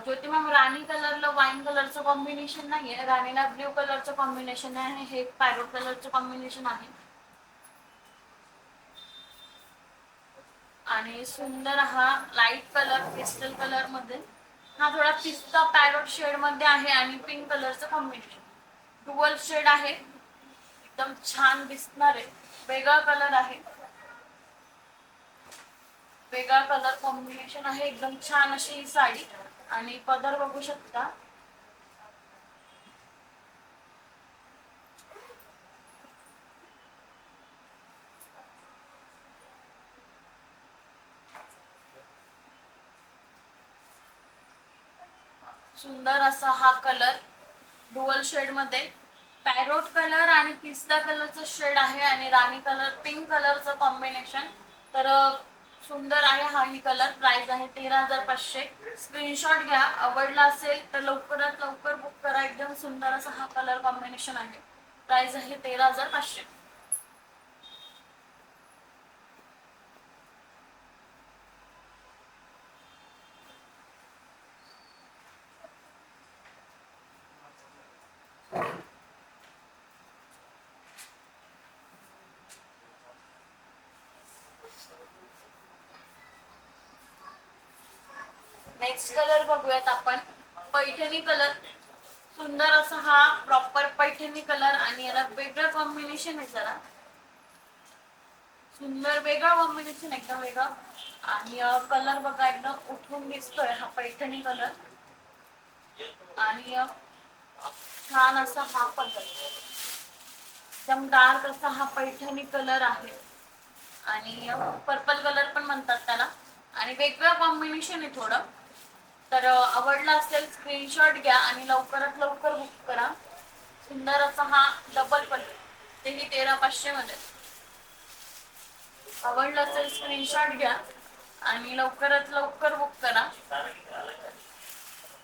ज्योती मॅम राणी कलरला वाईन कलरचं कॉम्बिनेशन नाहीये, राणीला ब्ल्यू कलरचं कॉम्बिनेशन आहे, हे पॅरोट कलरचं कॉम्बिनेशन आहे आणि सुंदर हा लाईट कलर पेस्टल कलर मध्ये, हा थोडा पिस्ता पॅरोट शेड मध्ये आहे आणि पिंक कलरचं कॉम्बिनेशन. डुअल शेड आहे, एकदम छान दिसणार आहे, वेगळा कलर आहे, वेगळा कलर कॉम्बिनेशन आहे. एकदम छान अशी ही साडी आणि पदर बघू शकता. सुंदर असा हा कलर डुअल शेड मध्ये, पॅरोट कलर आणि पिस्ता कलरचं शेड आहे आणि राणी कलर पिंक कलरचं कॉम्बिनेशन. तर सुंदर आहे हा ही कलर. प्राइस आहे 13,500. स्क्रीनशॉट घ्या, आवडला असेल तर लवकरात लवकर बुक करा. एकदम सुंदर असा हा कलर कॉम्बिनेशन आहे. प्राइस आहे 13,500. नेक्स्ट कलर बघूयात आपण, पैठणी कलर. सुंदर असा हा प्रॉपर पैठणी कलर आणि याला वेगळं कॉम्बिनेशन आहे, जरा सुंदर वेगळं कॉम्बिनेशन, एकदम वेगळं. आणि कलर बघा एकदम उठून दिसतोय हा पैठणी कलर. आणि छान असा हा कलर, एकदम डार्क असा हा पैठणी कलर आहे. आणि पर्पल कलर पण म्हणतात त्याला. आणि वेगळं कॉम्बिनेशन आहे थोडं. तर आवडला असेल स्क्रीनशॉट घ्या आणि लवकरात लवकर बुक करा. सुंदर असा हा डबल पल्लू, तेही 13,500 मध्ये. आवडला असेल स्क्रीनशॉट घ्या आणि लवकरात लवकर बुक करा.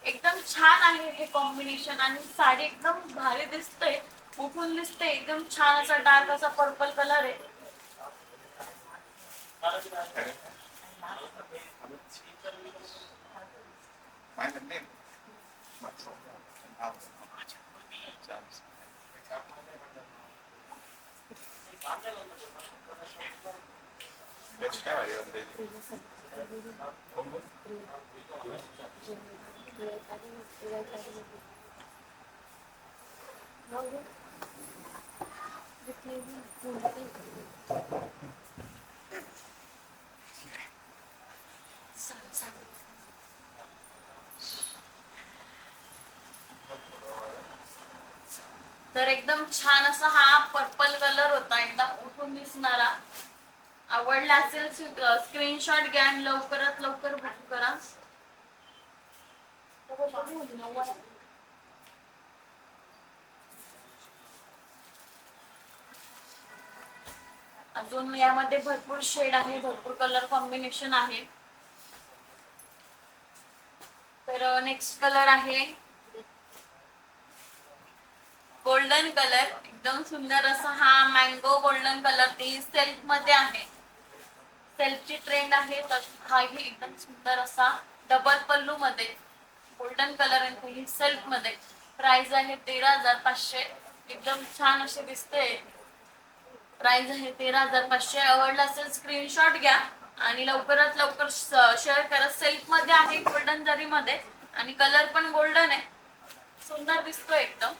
एकदम छान आहे हे कॉम्बिनेशन आणि साडी एकदम भारी दिसते, उठून दिसते. एकदम छान असा डार्क असा पर्पल कलर आहे. तर एकदम छान असा हा पर्पल कलर होता, एकदम उठून दिसणारा. आवडला असेल स्क्रीनशॉट घ्या आणि लवकरात लवकर बुक करा. अजून यामध्ये भरपूर शेड आहे, भरपूर कलर कॉम्बिनेशन आहे. तर नेक्स्ट कलर आहे गोल्डन कलर. एकदम सुंदर असा हा मँगो गोल्डन कलर. ते सेल्फ मध्ये आहे, सेल्फची ट्रेंड आहे. तर हाही एकदम सुंदर असा डबल पल्लू मध्ये गोल्डन कलर आणि सेल्फ मध्ये. प्राइस आहे 13,500. एकदम छान असे दिसते. प्राइस आहे 13,500. आवडला असेल स्क्रीनशॉट घ्या आणि लवकरात लवकर शेअर करा. सेल्फ मध्ये आहे, गोल्डन जरी मध्ये, आणि कलर पण गोल्डन आहे. सुंदर दिसतोय एकदम.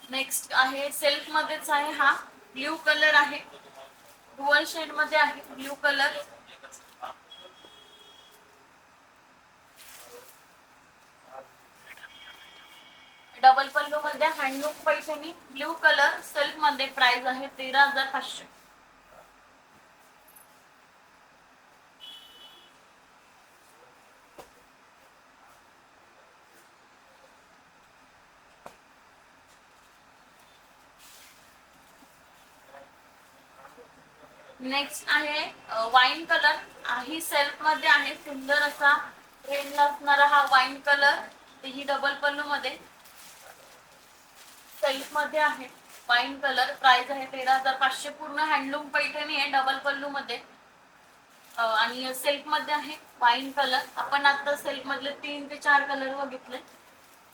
नेक्स्ट आहे सेल्फ मध्येच आहे हा ब्ल्यू कलर आहे, डुअल शेड मध्ये आहे ब्ल्यू कलर. डबल पल्लू मध्ये handloom Paithani blue colour self मध्ये. प्राइस आहे 13,500. नेक्स्ट आहे वाईन कलर. ही सेल्फ मध्ये आहे. सुंदर असा ट्रेंड असणारा हा वाईन कलर. ही डबल पल्लू मध्ये सेल्फ मध्ये आहे वाईन कलर. प्राइस आहे 13,500. पूर्ण हँडलूम पैठणी आहे, डबल पल्लू मध्ये आणि सेल्फ मध्ये आहे वाईन कलर. आपण आता सेल्फ मधले 3 ते 4 कलर बघितले.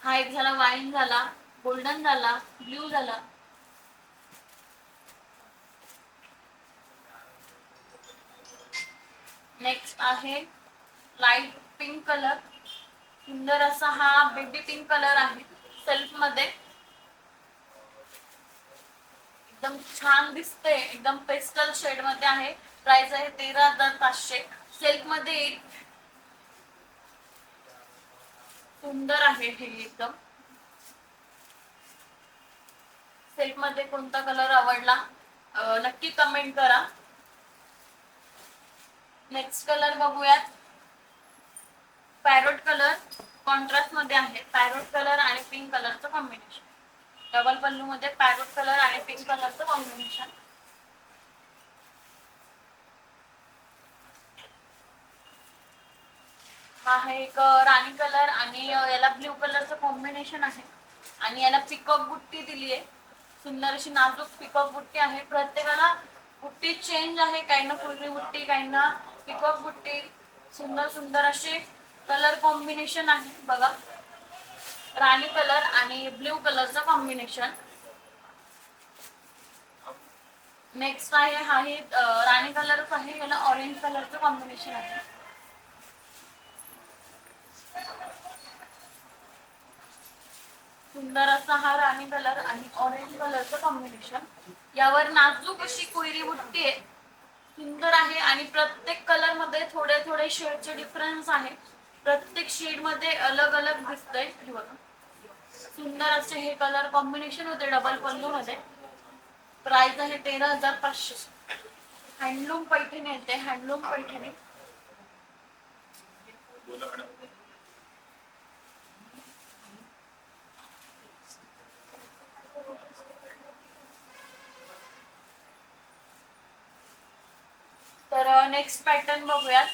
हा एक झाला, वाईन झाला, गोल्डन झाला, ब्ल्यू झाला. नेक्स्ट आहे लाईट पिंक कलर. सुंदर असा हा बेबी पिंक कलर आहे सेल्फ मध्ये. एकदम छान दिसते, एकदम पेस्टल शेड मध्ये आहे. प्राइस आहे 13,500. सेल्फ मध्ये सुंदर आहे हे एकदम. सेल्फ मध्ये कोणता कलर आवडला नक्की कमेंट करा. नेक्स्ट कलर बघूयात, पॅरोट कलर. कॉन्ट्रास्ट मध्ये आहे पॅरोट कलर आणि पिंक कलरचं कॉम्बिनेशन. डबल पल्लू मध्ये पॅरोट कलर आणि पिंक कलरचं कॉम्बिनेशन. हा आहे एक राणी कलर आणि याला ब्ल्यू कलरचं कॉम्बिनेशन आहे आणि याला पिकॉक बुट्टी दिली आहे. सुंदर अशी नाजूक पिकॉक बुट्टी आहे. प्रत्येकाला बुट्टी चेंज आहे, काही ना फुलरी बुट्टी, काही ना पिकॉक बुट्टी. सुंदर सुंदर असे कलर कॉम्बिनेशन आहे बघा. राणी कलर आणि ब्ल्यू कलरचं कॉम्बिनेशन. नेक्स्ट आहे हा हे राणी कलरच आहे, याला ऑरेंज कलरचं कॉम्बिनेशन आहे. सुंदर असा हा राणी कलर आणि ऑरेंज कलरचं कॉम्बिनेशन. यावर नाजूक अशी कोयरी बुट्टी आहे. सुंदर आहे आणि प्रत्येक कलर मध्ये थोडे थोडे शेडचे डिफरन्स आहे. प्रत्येक शेड मध्ये अलग अलग दिसतंय. सुंदर असे हे कलर कॉम्बिनेशन होते डबल पल्लू मध्ये. प्राइस आहे 13,500. हँडलूम पैठणी येते, हँडलूम पैठणी. तर नेक्स्ट पॅटर्न बघूयात.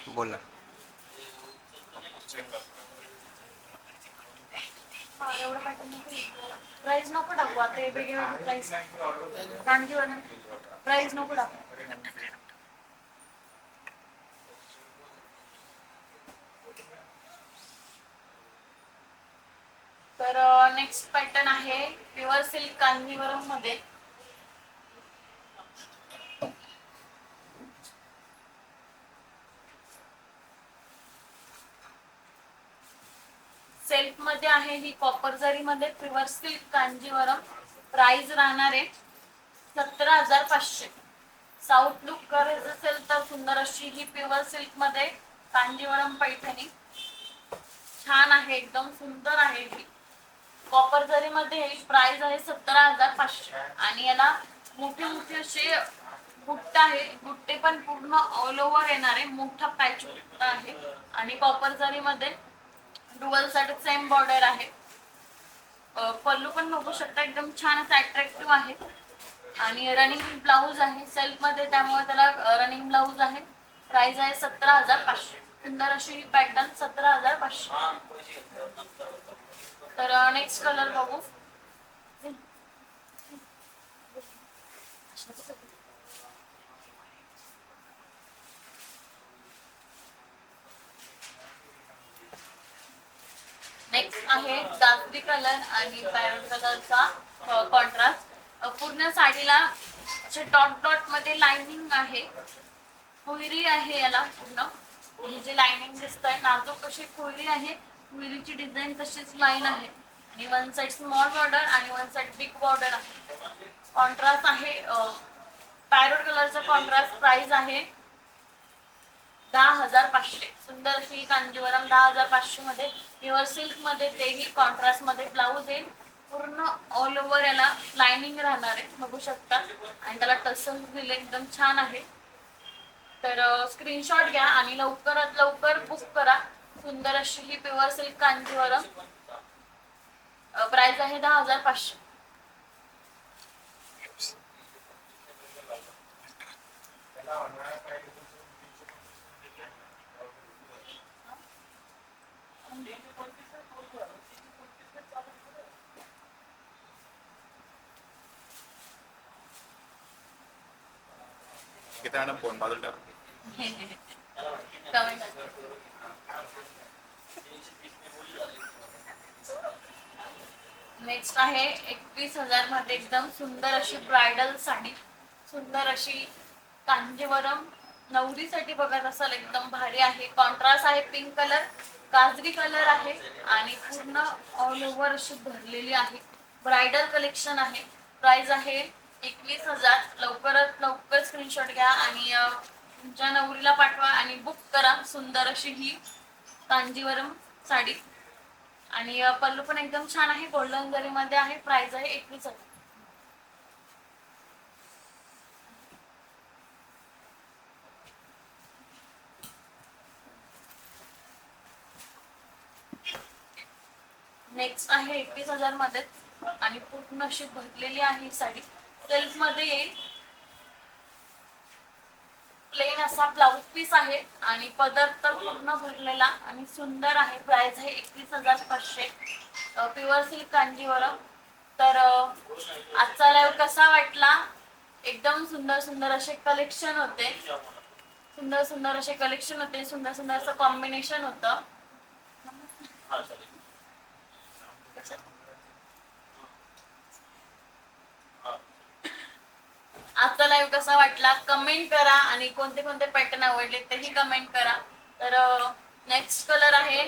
बोला. एवढं पॅटर्न प्राइस नको टाकू आता. हे वेगळे प्राइस कांजीवर प्राइस नको टाकू. तर नेक्स्ट पॅटर्न आहे प्युअर सिल्क कांजीवरम मध्ये. सेल्फ मध्ये आहे ही कॉपर जरी मध्ये प्युअर सिल्क कांजीवरम. प्राइस राहणार आहे 17,500. साऊथ लुक करायचं असेल तर सुंदर अशी ही प्युअर सिल्क मध्ये कांजीवरम पैठणी. छान आहे, एकदम सुंदर आहे ही. कॉपर जरी मध्ये प्राइस आहे 17,500 आणि याला मोठे मोठे असे बुट्टे आहे. बुट्टे पण पूर्ण ऑल ओव्हर येणार आहे. मोठा पॅच बुट्टा आहे आणि कॉपर जरी मध्ये डुअल साइड सेम बॉर्डर आहे. पल्लू पण बघू शकता, एकदम छान असं अट्रॅक्टिव्ह आहे आणि रनिंग ब्लाऊज आहे सेल्फ मध्ये, त्यामुळे त्याला रनिंग ब्लाऊज आहे. प्राइस आहे 17,500. सुंदर अशी ही पॅटर्न 17,500. तर नेक्स्ट कलर बघू. नेक्स्ट आहे जास्ती कलर आणि पॅरोट कलरचा कॉन्ट्रास्ट. पूर्ण साडीला असे डॉट डॉट मध्ये लाइनिंग आहे. कोयरी आहे याला पूर्ण. ही जी लाइनिंग दिसतंय नाजूक अशी कोयरी आहे. कोयरीची डिझाईन तशीच लाईन आहे आणि वन साइड स्मॉल बॉर्डर आणि वन साइड बिग बॉर्डर आहे. कॉन्ट्रास्ट आहे पॅरोट कलरचा कॉन्ट्रास्ट. प्राइस आहे 10,500. सुंदर अशी कांजीवरम 10,500 मध्ये. प्युअर सिल्क मध्ये तेही कॉन्ट्रास्ट मध्ये ब्लाऊज येईल. पूर्ण ऑल ओव्हर याला लाइनिंग राहणार आहे बघू शकता आणि त्याला टसल दिले, एकदम छान आहे. तर स्क्रीनशॉट घ्या आणि लवकरात लवकर बुक करा. सुंदर अशी ही प्युअर सिल्क कांजीवरम. प्राइस आहे 10,500. किती फोन बाजूला कमेंट. नेक्स्ट आहे 21,000 मध्ये एकदम सुंदर अशी ब्रायडल साडी. सुंदर अशी कांजीवरम नवरीसाठी बघत असाल, एकदम भारी आहे. कॉन्ट्रास्ट आहे पिंक कलर, काजरी कलर आहे आणि पूर्ण ऑल ओव्हर अशी भरलेली आहे. ब्रायडल कलेक्शन आहे. प्राइस आहे 21,000. लवकरात लवकर स्क्रीनशॉट घ्या आणि तुमच्या नवरीला पाठवा आणि बुक करा. सुंदर अशी ही कांजीवरम साडी आणि पल्लू पण एकदम छान आहे, गोल्डन जरी मध्ये आहे. प्राइस आहे 21,000. नेक्स्ट आहे 21,000 मध्ये आणि पूर्ण अशी भरलेली आहे ही साडी. सेल्फ मध्ये येईल. प्लेन असा ब्लाउज पीस आहे आणि पदर तर पूर्ण भरलेला आणि सुंदर आहे. प्राइस आहे 21,500. Pure silk Kanjivaram. तर आजचा लाईव्ह कसा वाटला? एकदम सुंदर सुंदर असे कलेक्शन होते. सुंदर सुंदर असे कलेक्शन होते. सुंदर सुंदर असं कॉम्बिनेशन होतं. आजचा लाईव्ह कसा वाटला कमेंट करा आणि कोणते कोणते पॅटर्न आवडले तेही कमेंट करा. तर नेक्स्ट कलर आहे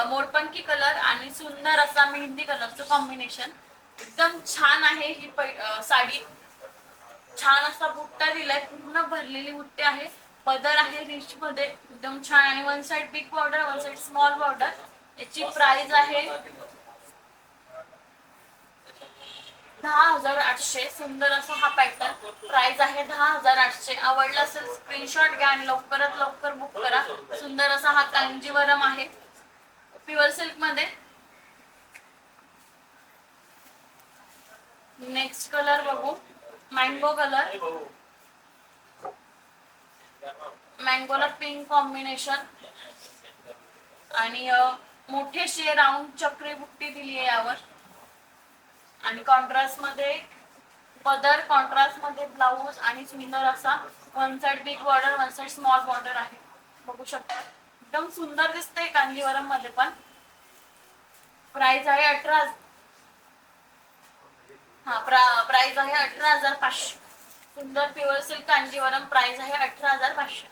मोरपंखी कलर आणि सुंदर असा मेहंदी कलरचं कॉम्बिनेशन. एकदम छान आहे ही साडी. छान असा बुट्टा दिलाय. पूर्ण भरलेली बुट्टी आहे. पदर आहे रिच मध्ये एकदम छान आणि one side big border one side small border. याची प्राइस आहे 10,800. सुंदर असा हा पॅटर्न. प्राइस आहे 10,800. आवडला असेल स्क्रीनशॉट घ्या आणि लवकरात लवकर बुक करा. सुंदर असा हा कांजीवरम आहे प्युअर सिल्क मध्ये. नेक्स्ट कलर बघू. Mango colour. मँगोला पिंक कॉम्बिनेशन आणि मोठे शे राऊंड चक्री बुट्टी दिली आहे यावर आणि कॉन्ट्रास्ट मध्ये पदर, कॉन्ट्रास्ट मध्ये ब्लाऊज आणि सुंदर असा one side big border one side small border आहे. बघू शकता एकदम सुंदर दिसते कांजीवरम मध्ये पण. प्राइस आहे 18. प्राइस आहे 18,500. सुंदर प्युअर सिल्क कांजीवरम. प्राइस आहे 18,500.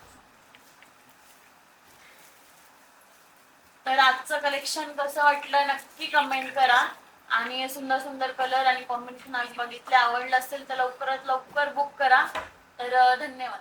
तर आजचं कलेक्शन कसं वाटलं नक्की कमेंट करा आणि सुंदर सुंदर कलर आणि कॉम्बिनेशन आज बघितले आवडलं असेल तर लवकरात लवकर बुक करा. तर धन्यवाद.